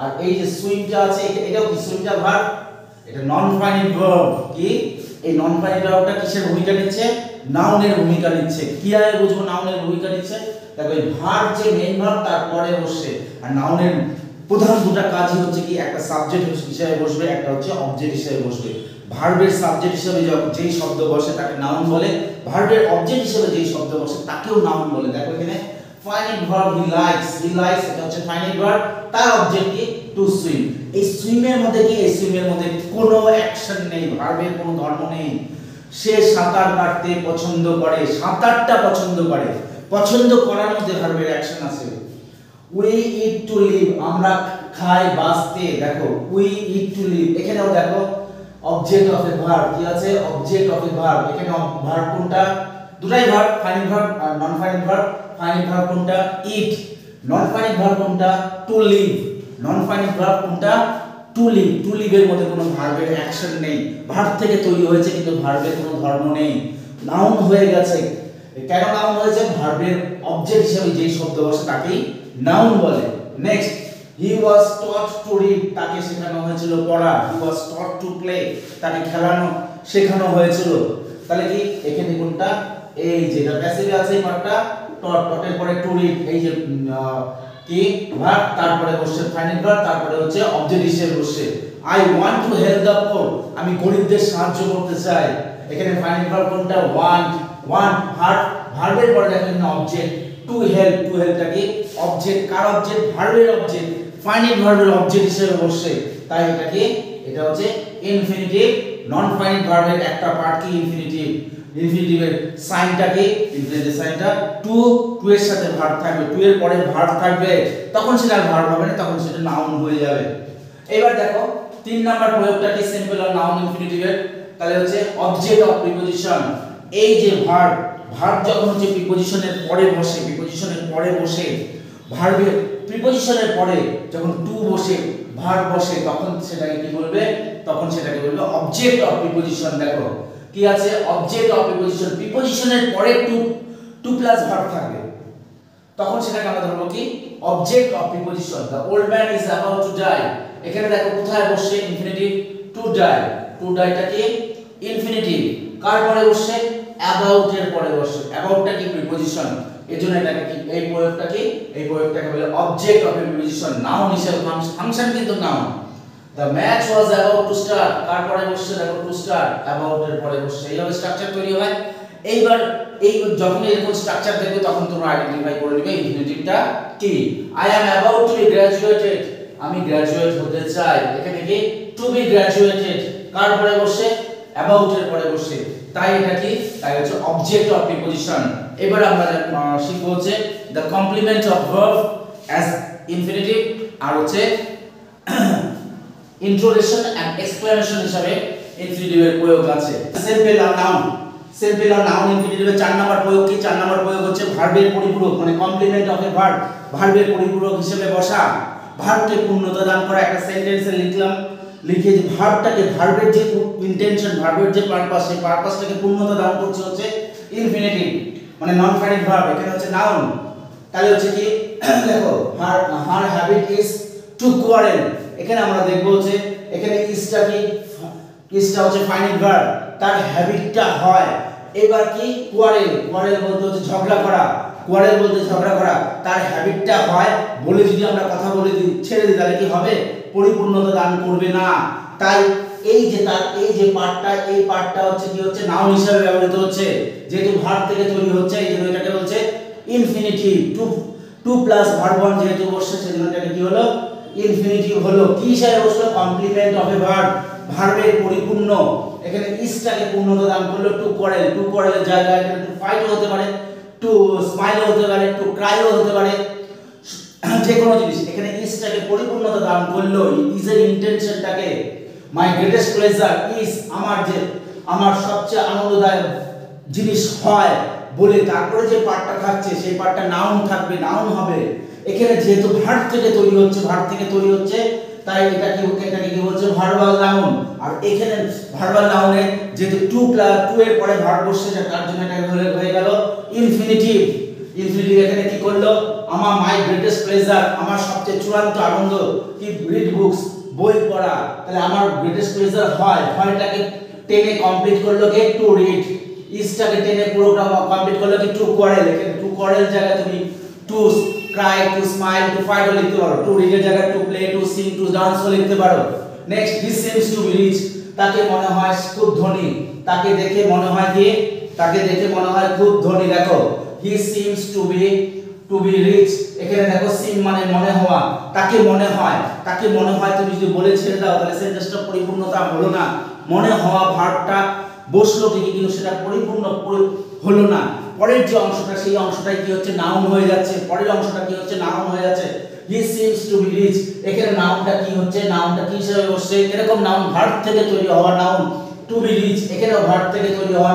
আর এই যে সুইমটা আছে এটাও কি? সুইমটা ভার্ব, এটা নন ফাইনাইট ভার্ব। কি এই নন ফাইনাইট ভার্বটা কিসের ভূমিকা নিচ্ছে? নাউনের ভূমিকা নিচ্ছে। কিভাবে বুঝবো নাউনের ভূমিকা নিচ্ছে? দেখো এই ভার্ব যে মেইন ভার্ব তারপরে বসে, আর নাউনের প্রধান দুটো কাজই হচ্ছে কি? একটা সাবজেক্ট হিসেবে বসবে, একটা হচ্ছে অবজেক্ট হিসেবে বসবে। ভার্বের সাবজেক্ট হিসেবে যেই শব্দ বসে তাকে নাউন বলে, ভার্বের অবজেক্ট হিসেবে যেই শব্দ বসে তাকেও নাউন বলে। দেখো এখানে ফাইনাইট ভার্ব হি লাইকস, এটা হচ্ছে ফাইনাইট ভার্ব, তার অবজেক্ট কি? To swim. এই সুইমের মধ্যে কি? এই সুইমের মধ্যে কোনো অ্যাকশন নেই, ভার্বের কোনো ধর্ম নেই। সে সাঁতার কাটতে পছন্দ করে, সাঁতারটা পছন্দ করে, পছন্দ করার মধ্যে ভার্বের অ্যাকশন আছে। উই ইট টু লিভ, আমরা খাই বাঁচতে। দেখো উই ইট টু লিভ, এখানেও দেখো অবজেক্ট অফ এ ভার্ব কি আছে? Object of a verb. এখানে ভার্ব কোনটা? দুটাই ভার্ব, ফাইনাইট ভার্ব আর non finite verb. Finite verb কোনটা? ইট। নন ফাইনাইট ভার্ব কোনটা? To live. Non finite verb কোনটা? To live. টু লিভের মধ্যে কোনো ভার্বের অ্যাকশন নেই, ভার্ব থেকে তৈরি হয়েছে কিন্তু ভার্বের কোনো ধর্ম নেই, নাউন হয়ে গেছে। কেন নাউন হয়েছে? ভার্বের অবজেক্ট হিসেবে যেই শব্দ বসে তাকেই নাউন বলে। Next, he was taught to read, তাকে শেখানো হয়েছিল পড়া। হি ওয়াজ টট টু প্লে, তাকে শেখানো হয়েছিল। তাহলে কি এখানে কোনটা? এই যেটা প্যাসিভে আছে এই পার্টটা টট, টটের পরে টু রিড, এই যে কি ভার্ব, তারপরে বসছে ফাইনাইট ভার্ব, তারপরে হচ্ছে অবজেক্ট হিসেবে বসছে। I want to help the poor, আমি গরিবদের সাহায্য করতে চাই। এখানে ফাইনাইট ভার্ব কোনটা? ওয়ান্ট। ভার্বের পরে দেখো এখানে অবজেক্ট টু হেল্প। টু হেল্পটা কি? অবজেক্ট। কার অবজেক্ট? ভার্বের অবজেক্ট। ফাইনাইট ভার্বের অবজেক্ট হিসেবে বসছে, তাই এটা কি? এটা হচ্ছে ইনফিনিটিভ। নন ফাইনাইট ভার্বের একটা পার্ট কি? ইনফিনিটিভ। ইনফিনিটিভের সাইনটা কি? ইনফিনিটিভ সাইনটা টু এর সাথে ভার্ব থাকবে, টু এর পরে ভার্ব থাকবে, তখন সেটা ভার্ব হবে না, তখন সেটা নাউন হয়ে যাবে। এবার দেখো 3 নাম্বার প্রয়োগটা কি? সিম্পল আর নাউন ইনফিনিটিভের। তাহলে হচ্ছে অবজেক্ট অফ প্রিপজিশন। এই যে ভার্ব যখন হচ্ছে প্রিপজিশনের পরে বসে, ভার্বের প্রিপজিশনের পরে যখন টু বসে, ভার্ব বসে, তখন সেটাকে কি বলবে? তখন সেটাকে বলবে অবজেক্ট অফ প্রিপজিশন। দেখো কি আছে? Object of preposition. প্রিপজিশনের পরে টু প্লাস ভার্ব থাকবে, তখন সেটাকে আমরা ধরবো কি? Object of preposition. The old man is about to die, এখানে দেখো কোথায় বসছে? ইনফিনিটিভ। টু ডাই, টু ডাইটা কি? ইনফিনিটিভ। কার পরে বসছে? অ্যাবাউট এর পরে বসছে। অ্যাবাউটটা কি? প্রিপজিশন। এজন্য এটাকে কি? এই প্রয়োগটা কি? এই প্রয়োগটাকে বলে অবজেক্ট অফ প্রিপজিশন। নাউন হিসেবে, ফাংশন কিন্তু noun. The match was about to start, কার পরে বসছে? দেখো টু স্টার্ট, অ্যাবাউট এর পরে বসছে। এইভাবে স্ট্রাকচার তৈরি হয়। এইবার যখন এরকম স্ট্রাকচার দেখবে তখন তোমরা আইডেন্টিফাই করে নিবে ইনফিনিটিভটা কি। I am about to be graduated, আমি গ্র্যাজুয়েট হতে চাই। এখানে কি? টু বি গ্র্যাজুয়েটেড, কার পরে বসছে? অ্যাবাউট এর পরে বসছে, তাই এটা কি? তাই হচ্ছে অবজেক্ট অফ প্রিপজিশন। এবার আমরা শিখব হচ্ছে the complement of verb as infinitive, আর হচ্ছে introduction and explanation হিসাবে ইনফিনিটিভের প্রয়োগ আছে। সিম্পল আর নাউন, সিম্পল আর নাউন ইনফিনিটিভের 4 নাম্বার প্রয়োগ কি? 4 নাম্বার প্রয়োগ হচ্ছে ভার্বের পরিপূরক, মানে কমপ্লিমেন্ট অফ এ ভার্ব, ভার্বের পরিপূরক হিসেবে বসা, ভার্বকে পূর্ণতা দান করা। একটা সেন্টেন্সে লিখে যে ভার্বটাকে, ভার্বের যে ইন্টেনশন, ভার্বের যে পারপাস, সেই পারপাসটাকে পূর্ণতা দান করছে হচ্ছে ইনফিনিটিভ, মানে নন ফাইনাইট ভার্ব। এখানে হচ্ছে নাউন। তাহলে হচ্ছে কি? দেখো হার হ্যাবিট ইজ টু কোয়ারেল, এখানে আমরা দেখব হচ্ছে এখানে ইজটা কি? ইজটা হচ্ছে ফাইনাইট ভার্ব, তার হ্যাবিটটা হয়। এবার কি? কোয়ারেল, কোয়ারেল বলতে হচ্ছে ঝগড়া করা, কোয়ারেল বলতে ঝগড়া করা, তার হ্যাবিটটা হয় বলে যদি আমরা কথা বলে দিই, ছেড়ে দিই, তাহলে কি হবে? পরিপূর্ণতা দান করবে না। তাই এই যে তার এই যে পার্টটা, এই পার্টটা হচ্ছে কি? হচ্ছে নাউন হিসেবে ব্যবহৃত হচ্ছে, যেহেতু ভার্ব থেকে তৈরি হচ্ছে, এই জন্য এটাকে বলছে infinitive. To plus verb one যেহেতু বসছে, সেজন্য এটাকে কি হলো? ইনফিনিটিভ হলো। কি হিসেবে বসলো? কমপ্লিমেন্ট অফ এ ভার্ব, ভার্বের পরিপূর্ণ। এখানে ইজটাকে পূর্ণতা দান করলো টু কোয়ারেল, টু কোয়ারেলের জায়গায় এখানে টু ফাইট হতে পারে, টু স্মাইল হতে পারে, টু ক্রাইও হতে পারে, যে কোনো জিনিস এখানে ইজটাকে পরিপূর্ণতা দান করলো, ইজের ইন্টেনশনটাকে মাই গ্রেটেস্ট প্লেজার ইজ আমার সবচেয়ে আনন্দদায়ক জিনিস হয় বলে তারপরে যে পার্টটা থাকছে সেই পার্টটা নাউন থাকবে, নাউন হবে। এখানে যেহেতু ভার্ব থেকে তৈরি হচ্ছে তাই এটাকে কি বলছে ভার্বাল নাউন। আর এখানে ভার্বাল নাউনে যেহেতু টু এর পরে ভার্ব বসছে তার জন্য এটা হয়ে গেল ইনফিনিটিভ। এখানে কি করলো, আমার মাই গ্রেটেস্ট প্লেজার আমার সবচেয়ে চূড়ান্ত আনন্দ কি রিড বুকস বই পড়া। তাহলে আমার গ্রেটেস্ট প্লেজার হয়টাকে টেনে কমপ্লিট করলো কে টু রিড, ইজটাকে টেনে পুরোটা কমপ্লিট করলো কি টু কোয়ারেল। এখানে টু কোয়ারেল জায়গায় তুমি to cry, to smile, to fight লিখতে পারো। টু রিড এর জায়গায় to play, to sing, to dance লিখতে পারো। Next he seems to be rich, তাকে মনে হয় খুব ধনী, তাকে দেখে মনে হয় খুব ধনী। দেখো he seems to be rich, এখানে দেখো সিম মানে মনে হওয়া, তাকে মনে হয় তুমি যদি বলে ছেড়ে দাও তাহলে সেন্টেন্সটা পরিপূর্ণতা হলো না। মনে হওয়া ভার্বটা বসলো ঠিকই কিন্তু সেটা পরিপূর্ণ হলো না। পরের যে অংশটা সেই অংশটাই কি হচ্ছে নাউন হয়ে যাচ্ছে, he seems to be rich. এখানে নাউনটা কি হচ্ছে, নাউনটা কি হিসেবে বসছে, এরকম নাউন ভার্ব থেকে তৈরি হওয়া নাউন টু বি রিচ, এখানেও ভার্ব থেকে তৈরি হওয়া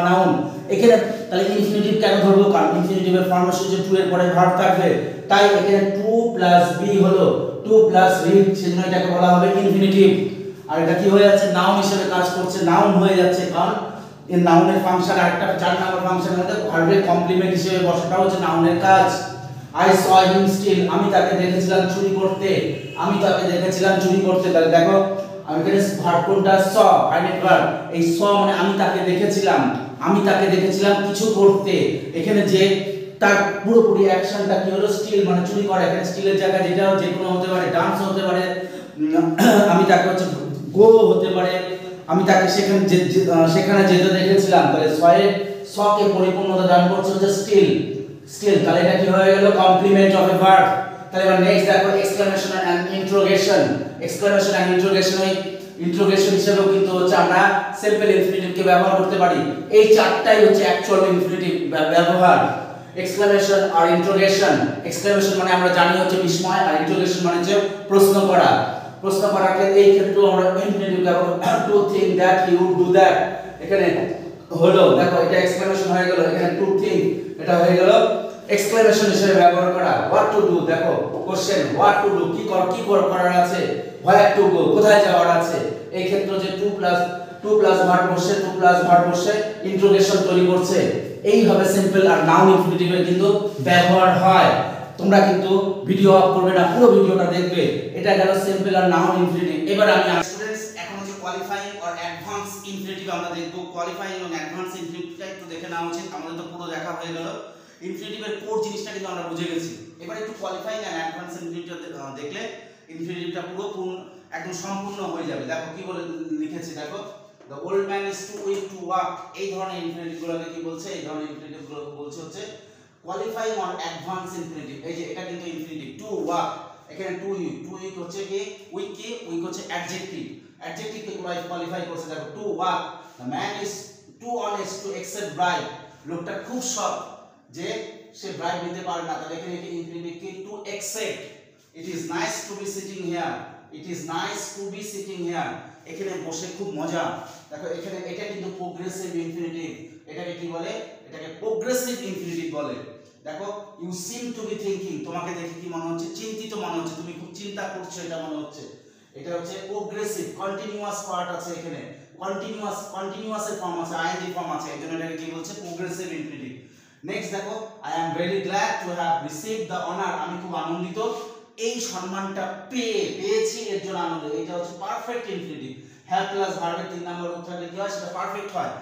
নাউন, এখানে তাহলে ইনফিনিটিভ কেন ধরবো, কারণ ইনফিনিটিভের ফর্মেশন যে টু এর পরে ভার্ব থাকবে, তাই এখানে টু প্লাস বি হলো টু প্লাস রিড, সেজন্য এটাকে বলা হবে ইনফিনিটিভ। আর এটা কি হয়ে যাচ্ছে, নাউন হিসেবে কাজ করছে, নাউন হয়ে যাচ্ছে, কারণ এই নাউনের ফাংশন আরেকটা 4 নাম্বার ফাংশন হতে ভার্বের কমপ্লিমেন্ট হিসেবে বসাটা হচ্ছে নাউনের কাজ। আই স হিম স্টিল, আমি তাকে দেখেছিলাম চুরি করতে, তাহলে দেখো আমি এখানে ভার্ব কোনটা স, ফাইনাইট ভার্ব। এই স মানে আমি তাকে দেখেছিলাম কিছু করতে। এখানে যে তার পুরোপুরি অ্যাকশনটা কি হলো, স্টিল মানে চুরি করা। এখানে স্টিলের জায়গায় যেটা যে কোনো হতে পারে, ডান্স হতে পারে, আমি তাকে হচ্ছে গো হতে পারে, আমি তাকে সেখানে যেতে দেখেছিলাম। তাহলে সকে পরিপূর্ণতা দান করছে হচ্ছে স্টিল। তাহলে এটা কি হয়ে গেল, কমপ্লিমেন্ট অফ এ ভার্ব। তাহলে এবার নেক্সট দেখো এক্সক্লেমেশন এন্ড ইন্টারোগেশন। ইন্টারোগেশন হিসেবেও কিন্তু হচ্ছে আমরা সিম্পল ইনফিনিটিভকে ব্যবহার করতে পারি। এই চারটাই হচ্ছে অ্যাকচুয়াল ইনফিনিটিভ ব্যবহার, এক্সক্লেমেশন আর ইন্টারোগেশন। এক্সক্লেমেশন মানে আমরা জানি হচ্ছে বিস্ময়, আর ইন্টারোগেশন মানে হচ্ছে প্রশ্ন করাকে এই ক্ষেত্রেও আমরা ইনফিনিটিভ ব্যবহার to think that he would do that. এখানে হলো দেখো এটা এক্সক্লেমেশন হয়ে গেল, এখানে টু থিংক এটা হয়ে গেল এক্সক্লেমেশন হিসেবে ব্যবহার করা। হোয়াট টু ডু, দেখো কোশ্চেন হোয়াট টু ডু, কি করার আছে, হোয়ার টু গো কোথায় যাওয়ার আছে। এই ক্ষেত্রে যে টু প্লাস ভার্ব বসে ইন্টারোগেশন তৈরি করছে। এইভাবে সিম্পল আর নাউন ইনফিনিটিভের কিন্তু ব্যবহার হয়। তোমরা কিন্তু ভিডিও অফ করবে না, পুরো ভিডিওটা দেখবে। এটা গেল সিম্পল আর নাউন ইনফিনিটিভ। এবার আমি স্টুডেন্টস এখন হচ্ছে কোয়ালিফাইং আর অ্যাডভান্স ইনফিনিটিভ আমরা দেখব। কোয়ালিফাইং এবং অ্যাডভান্স ইনফিনিটিভটা একটু দেখে নেওয়া উচিত, আমাদের তো পুরো দেখা হয়ে গেল। ইনফিনিটিভের কোর জিনিসটা কিন্তু আমরা বুঝে গেছি। এবার একটু কোয়ালিফাইং আর অ্যাডভান্স ইনফিনিটিভটা দেখলে ইনফিনিটিভটা পুরো একদম সম্পূর্ণ হয়ে যাবে। দেখো কি বলে লিখেছি, দেখো the old man is too weak to walk। এই ধরনের ইনফিনিটিভগুলোকে কি বলছে, এই ধরনের ইনফিনিটিভগুলোকে বলছে হচ্ছে কোয়ালিফাইং অর অ্যাডভান্স ইনফিনিটিভ। এই যে এটা কিন্তু ইনফিনিটিভ টু ওয়াক, এখানে টু উইক হচ্ছে কি উইক হচ্ছে অ্যাডজেক্টিভকে কোয়ালিফাই করছে। দেখো to walk, the man is too honest to accept bribe। লোকটা খুব সৎ যে সে ব্রাইব নিতে পারে না, তাহলে এখানে ইনফিনিটিভ কি two accept। it is nice to be sitting here, এখানে বসে খুব মজা। দেখো এখানে এটা কিন্তু প্রোগ্রেসিভ ইনফিনিটিভ, এটাকে কি বলে, এটাকে প্রোগ্রেসিভ ইনফিনিটিভ বলে। দেখো you seem to be thinking, তোমাকে দেখে কি মনে হচ্ছে, চিন্তিত মনে হচ্ছে, তুমি খুব চিন্তা করছো এটা মনে হচ্ছে। এটা হচ্ছে প্রোগ্রেসিভ, কন্টিনিউয়াস পার্ট আছে এখানে, কন্টিনিউয়াসের ফর্ম আছে, আইএনজি ফর্ম আছে, এজন্য এটাকে কি বলছে প্রোগ্রেসিভ ইনফিনিটিভ। নেক্সট দেখো I am very glad to have received the honour, আমি খুব আনন্দিত এই সম্মানটা পেয়েছি এর জন্য আনন্দ। এটা হচ্ছে পারফেক্ট ইনফিনিটিভ। হ্যাভ প্লাস ভার্বের 3 নম্বর রূপ থাকলে কি হয়, সেটা পারফেক্ট হয়।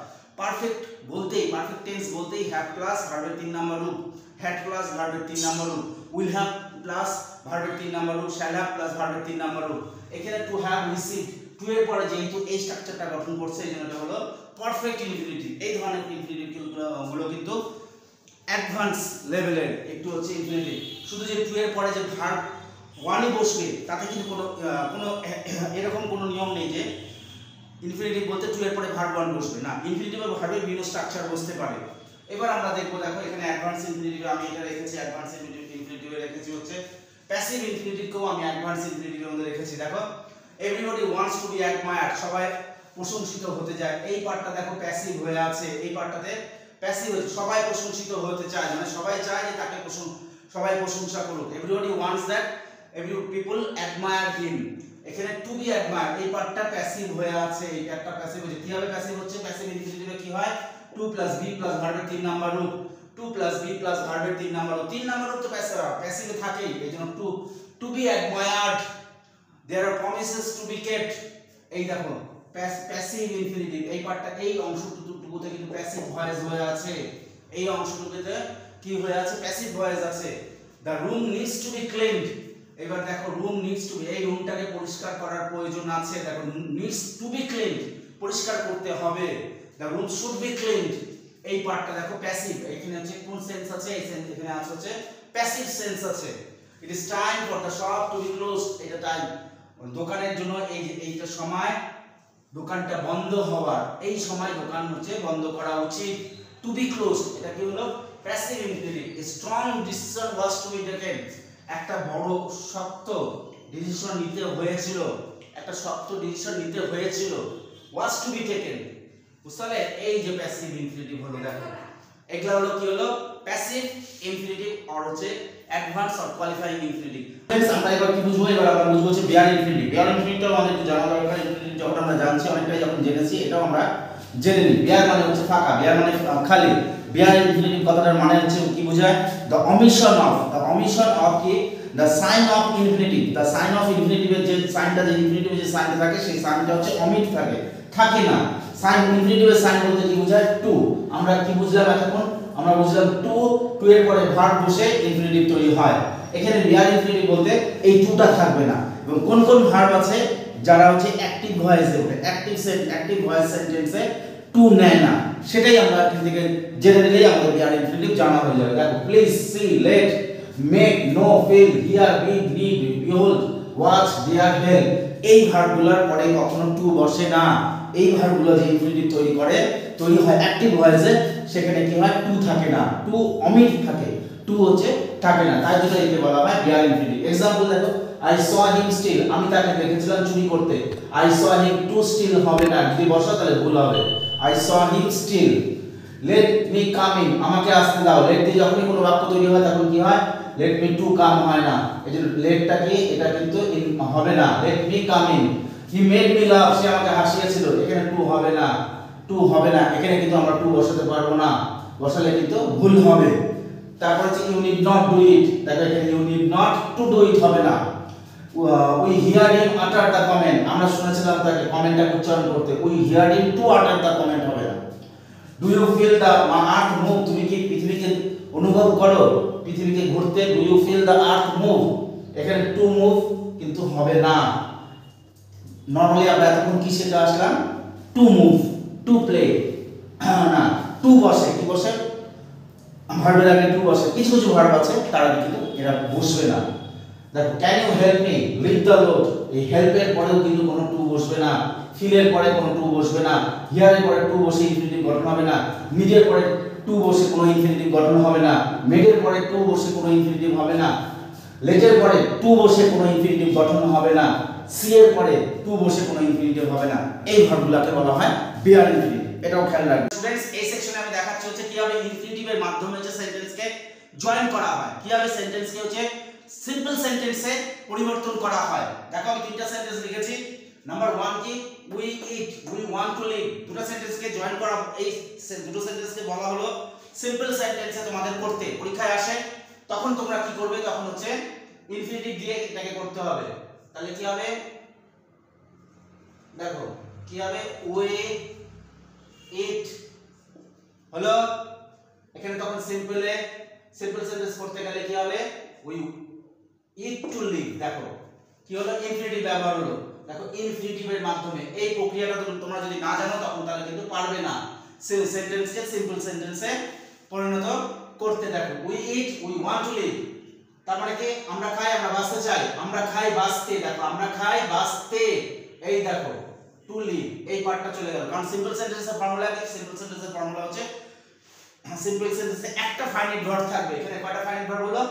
পারফেক্ট টেন্স বলতেই হ্যাভ প্লাস ভার্বের 3 নম্বর রূপ, হ্যাড প্লাস ভার্বের 3 নম্বর রূপ, উইল হ্যাভ প্লাস ভার্বের 3 নম্বর রূপ, শ্যাল হ্যাভ প্লাস ভার্বের 3 নম্বর রূপ। এখানে টু হ্যাভ রিসিভড, টু এর পরে যেহেতু এই স্ট্রাকচারটা গঠন করছে এই জন্য এটা হলো পারফেক্ট ইনফিনিটিভ। এই ধরনের ইনফিনিটিভগুলো কিন্তু অ্যাডভান্স লেভেলের একটু হচ্ছে ইনফিনিটিভ। শুধু যে টু এর পরে যে ভার্ব ওয়ানই বসবে তাতে কিন্তু কোনো এরকম কোনো নিয়ম নেই যে ইনফিনিটিভ বলতে টু এর পরে ভার্ব ওয়ান বসবে না, ইনফিনিটিভ আর ভার্বে বিভিন্ন স্ট্রাকচার বসতে পারে। এবার আমরা দেখবো, দেখো এখানে অ্যাডভান্স ইনফিনিটিভ আমি এটা রেখেছি, অ্যাডভান্স ইনফিনিটিভে রেখেছি হচ্ছে প্যাসিভ ইনফিনিটিভকেও আমি অ্যাডভান্স ইনফিনিটিভের মধ্যে রেখেছি। দেখো everybody wants to be admired, সবাই প্রশংসিত হতে যায়। এই পার্টটা দেখো প্যাসিভ হয়ে আছে, এই পার্টটাতে প্যাসিভ হয়েছে, সবাই প্রশংসিত হতে চায়, মানে সবাই চায় যে তাকে সবাই প্রশংসা করুক। Everybody wants that every people admire him. এখানে টু বি অ্যাডমায়ার এই পার্টটা প্যাসিভ হয়ে আছে, এই একটা প্যাসিভ হচ্ছে। কিভাবে প্যাসিভ হচ্ছে? প্যাসিভ ইনফিনিটিভে কি হয়? 2 + b + ভার্বের 3 নাম্বার রূপ, 2 + b + ভার্বের 3 নাম্বার রূপ, 3 নাম্বার রূপ তো প্যাসিভে থাকেই, এইজন্য to be admired, there are promises to be kept. এই দেখো প্যাসিভ ইনফিনিটিভ, এই পার্টটা এই অংশটুকুতে কিন্তু প্যাসিভ ভয়েস হয়ে আছে, এই অংশটুকুতে কি হয়ে আছে? প্যাসিভ ভয়েস আছে। The room needs to B cleaned, এবার দেখো রুম নিডস টু বি, এই রুমটাকে পরিষ্কার করার প্রয়োজন আছে। দেখো নিডস টু বি ক্লিনড, পরিষ্কার করতে হবে। The room should be cleaned, এই পার্টটা দেখো প্যাসিভ। এখানে হচ্ছে কোন সেন্স আছে? এই সেন্স এখানে আছে হচ্ছে প্যাসিভ সেন্স আছে। It is time for the shop to be closed, এটা টাইম দোকানের জন্য, এইটা সময় দোকানটা বন্ধ হওয়ার, এই সময় দোকান হচ্ছে বন্ধ করা উচিত। টু বি ক্লোজড এটা কি হলো? Passive infinitive. A strong decision was to be taken, একটা বড় শক্ত ডিসিশন নিতে হয়েছিল, একটা শক্ত ডিসিশন নিতে হয়েছিল। ওয়াজ টু বি টেকেন, বুঝতে পারলে? এই যে প্যাসিভ ইনফিনিটিভ হলো, দেখো এগুলা হলো কি হলো? প্যাসিভ ইনফিনিটিভ আর হচ্ছে advance or qualifying infinitive. Friends আমরা এবার কি বুঝবো? এবার আমরা বুঝবো হচ্ছে বিয়ার ইনফিনিটিভ। বিয়ার ইনফিনিটিভটাও আমাদের একটু জানা দরকার। ইনফিনিটিভ যখন আমরা জানছি, অনেকটাই যখন জেনেছি, এটাও আমরা জেনে নিই। বিয়ার মানে হচ্ছে ফাঁকা, বিয়ার মানে খালি। বিয়ার ইনফিনিটিভ কথাটার মানে হচ্ছে কি বোঝায়? দ্য অমিশন অফ কি? The sign of infinitive. The sign of ইনফিনিটিভের যে সাইনটা, যে ইনফিনিটিভের যে সাইনটা থাকে, সেই সাইনটা হচ্ছে অমিট থাকে না। সাইন ইনফিনিটিভের সাইন বলতে কি বোঝায়? টু। আমরা কি বুঝলাম এতক্ষণ? আমরা বুঝলাম টু এর পরে ভার্ব বসে ইনফিনিটিভ তৈরি হয়। এখানে বিয়ার ইনফিনিটিভ বলতে এই টুটা থাকবে না। এবং কোন কোন ভার্ব আছে যারা হচ্ছে অ্যাক্টিভ ভয়েসে ওঠে, অ্যাক্টিভ ভয়েস সেন্টেন্সে টু নেয় না, সেটাই আমরা এখান থেকে জেনে নিলেই আমাদের বিয়ার ইনফিনিটিভ জানা হয়ে যাবে। দেখো please, see, let, make, know, feel, hear, bid, need, behold, watch, dare, help, এই ভার্বগুলোর পরে কখনো টু বসে না। এই ভার্বগুলো যে ইনফিনিটিভ তৈরি হয় অ্যাক্টিভ ভয়েসে, সেখানে কি হয়? টু থাকে না, টু অমিট থাকে, টু হচ্ছে থাকে না, তাই জন্য একে বলা হয় বিয়ার ইনফিনিটিভ। एग्जांपल দেখো, আই স হিম স্টিল, আমি তাকে দেখেছিলাম চুরি করতে। I saw him to steal হবে না, যদি বসা তাহলে ভুল হবে। I saw him steal. Let me come in, আমাকে আসতে দাও। লেট দিয়ে যখনই কোনো বাক্য তৈরি হয় তখন কি হয়? লেট মি টু কাম হয় না, এই যে লেটটা কি? এটা কিন্তু হবে না। Let me come in. He made me laugh, সে আমাকে হাসিয়েছিল, এখানে টু হবে না, এখানে কিন্তু আমরা টু বসাতে পারবো না, বসালে কিন্তু ভুল হবে। তারপর হচ্ছে you need not do it, দেখো এখানে you need not to do it হবে না। উই হিয়ার হিম আটার দা কমেন্ট, আমরা শুনেছিলাম তাকে কমেন্টটা উচ্চারণ করতে, উই হিয়ার হিম টু আটার দা কমেন্ট হবে না। Do you feel the earth move, তুমি কি পৃথিবীকে অনুভব করো, পৃথিবীকে ঘুরতে? Do you feel the earth move, এখানে টু মুভ কিন্তু হবে না। নরমালি আমরা এতক্ষণ কি শিখে আসলাম? টু মুভ, টু প্লে, না টু বসে, কি বসে? ভার্বের আগে টু বসে। কিছু কিছু ভার্ব আছে তারা কিন্তু এরা বসবে না। দেখো can you help me lift the load, এই হেল্পের পরেও কিন্তু কোনো টু বসবে না। ফিলের পরে কোনো টু বসবে না। হিয়ারের পরে টু বসে ইনফিনিটিভ গঠন হবে না। নিডের পরে টু বসে কোনো ইনফিনিটিভ গঠন হবে না। মেডের পরে টু বসে কোনো ইনফিনিটিভ হবে না। লেটের পরে টু বসে কোনো ইনফিনিটিভ গঠন হবে না। সি এর পরে টু বসে কোনো ইনফিনিটিভ হবে না। এই ভার্বগুলোকে বলা হয় বিয়ার ইনফিনিটিভ, এটাও খেয়াল রাখবে। স্টুডেন্টস, এই সেকশনে আমি দেখাচ্ছি হচ্ছে কিভাবে ইনফিনিটিভের মাধ্যমে হচ্ছে সেন্টেন্সকে জয়েন করা হয়, কিভাবে সেন্টেন্সকে হচ্ছে সিম্পল সেন্টেন্সে পরিবর্তন করা হয়। দেখো আমি তিনটা সেন্টেন্স লিখেছি। নাম্বার 1 কি? We eat, we want to live. দুটো সেন্টেন্সকে জয়েন করা, এই দুটো সেন্টেন্সকে বলা হলো সিম্পল সেন্টেন্সে তোমাদের করতে পরীক্ষায় আসে। তখন তোমরা কি করবে? তখন হচ্ছে ইনফিনিটিভ দিয়ে এটাকে করতে হবে। তাহলে কি হবে? দেখো কি হবে? উই ইট হলো, এখানে তখন সিম্পল সেন্টেন্স করতে গেলে কি হবে? We eat to live. দেখো কি হলো? ইনফিনিটিভ ব্যবহার হলো। দেখো ইনফিনিটিভের মাধ্যমে এই প্রক্রিয়াটা তোমরা যদি না জানো তখন তাহলে কিন্তু পারবে না সেন্টেন্সকে সিম্পল সেন্টেন্সে পরিণত করতে। দেখো we eat, we want to live, তার মানে কি? আমরা খাই, আমরা বাঁচতে চাই, আমরা খাই বাঁচতে। দেখো আমরা খাই বাঁচতে, এই দেখো টু লিভ, এই পার্টটা চলে গেল। কারণ সিম্পল সেন্টেন্সের ফর্মুলা কি? সিম্পল সেন্টেন্সের ফর্মুলা হচ্ছে সিম্পল সেন্টেন্সে একটা ফাইনাইট ভার্ব থাকবে। এখানে কয়টা ফাইনাইট ভার্ব হলো?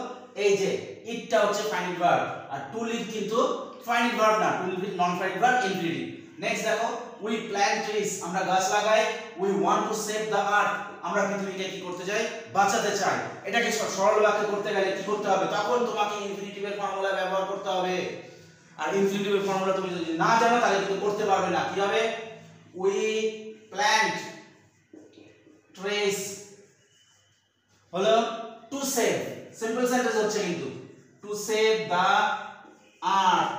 এই যে ইটটা হচ্ছে ফাইনাইট ভার্ব আর টু লিভ কিন্তু ফাইনাইট ভার্ব না, to live non finite verb infinitive. Next দেখো উই প্ল্যান্ট ট্রিজ, আমরা গাছ লাগাই। We want to save the earth, আমরা পৃথিবীকে কি করতে চাই, বাঁচাতে চাই। এটাকে সরল বাক্যে করতে গেলে কি করতে হবে, তখন তোমাকে ইনফিনিটিভের ফর্মুলা ব্যবহার করতে হবে। আর ইনফিনিটিভের ফর্মুলা তুমি যদি না জানো তাহলে কিন্তু করতে পারবে না। কি হবে, উই প্ল্যান্ট ট্রিজ হলো টু সেভ, সিম্পল সেন্টেন্স হচ্ছে কিন্তু two save the earth,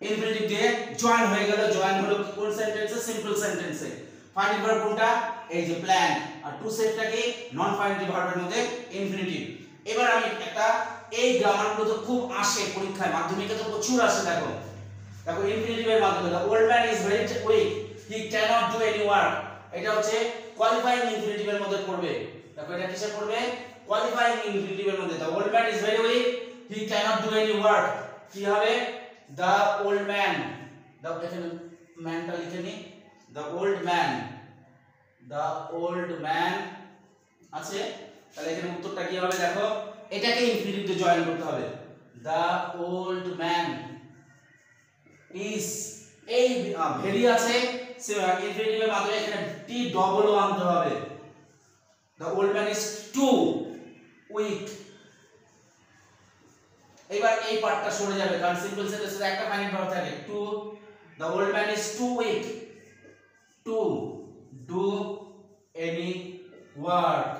infinitive দিয়ে জয়েন হয়ে গেল। জয়েন হলো কোন সেন্টেন্সে, সিম্পল সেন্টেন্সে। ফাইনাইট ভার্ব কোনটা, এই যে প্ল্যান, আর টু সেভটা কি নন ফাইনাইট ভার্বের মধ্যে ইনফিনিটিভ। এবার আমি একটা, এই গ্রামারগুলো তো খুব আসে পরীক্ষায়, মাধ্যমিকে তো প্রচুর আসে। দেখো দেখো ইনফিনিটিভের মাধ্যমে the old man is very weak, he cannot do any work, এটা হচ্ছে কোয়ালিফাইং ইনফিনিটিভের মধ্যে পড়বে। দেখো এটা কিসে পড়বে, কোয়ালিফাইং ইনফিনিটিভের মধ্যে। The old man is very weak, he cannot do any work, কি হবে, the old man, the এখানে ম্যানটা লিখে নি, the old man, the old man আছে, তাহলে এখানে উত্তরটা কি হবে, দেখো এটাকে ইনফিনিটিভ দিয়ে জয়েন করতে হবে। the old man is, এই ভেরি আছে ইনফিনিটিভের মাধ্যমে এখানে টি ডবল ও আনতে হবে। the old man is too weak, এবার এই পার্টটা সরে যাবে কারণ সিম্পল সেন্টেন্সে একটা ফাইনাইট ভার্ব থাকে। Too, the old man is too weak to do any work.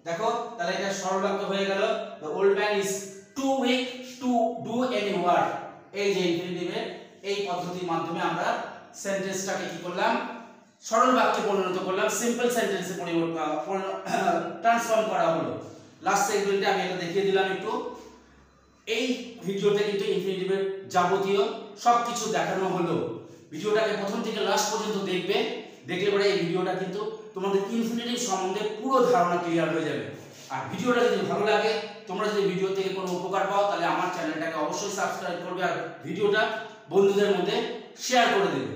দেখো তাহলে এটা সরল বাক্য হয়ে গেল, the old man is too weak to do any work. এই যে ইনফিনিটিভের এই পদ্ধতির মাধ্যমে আমরা সেন্টেন্সটাকে কি করলাম, সরল বাক্যে পরিণত করলাম, সিম্পল সেন্টেন্সে ট্রান্সফর্ম করা হলো। লাস্ট সেগমেন্টে আমি এটা দেখিয়ে দিলাম একটু। এই ভিডিওতে কিন্তু ইনফিনিটিভের যাবতীয় সবকিছু দেখানো হলো। ভিডিওটাকে প্রথম থেকে লাস্ট পর্যন্ত দেখবে, দেখলে পরে এই ভিডিওটা কিন্তু তোমাদের ইনফিনিটিভ সম্বন্ধে পুরো ধারণা ক্লিয়ার হয়ে যাবে। আর ভিডিওটা যদি ভালো লাগে, তোমরা যদি ভিডিও থেকে কোনো উপকার পাও, তাহলে আমার চ্যানেলটাকে অবশ্যই সাবস্ক্রাইব করবে আর ভিডিওটা বন্ধুদের মধ্যে শেয়ার করে দেবে।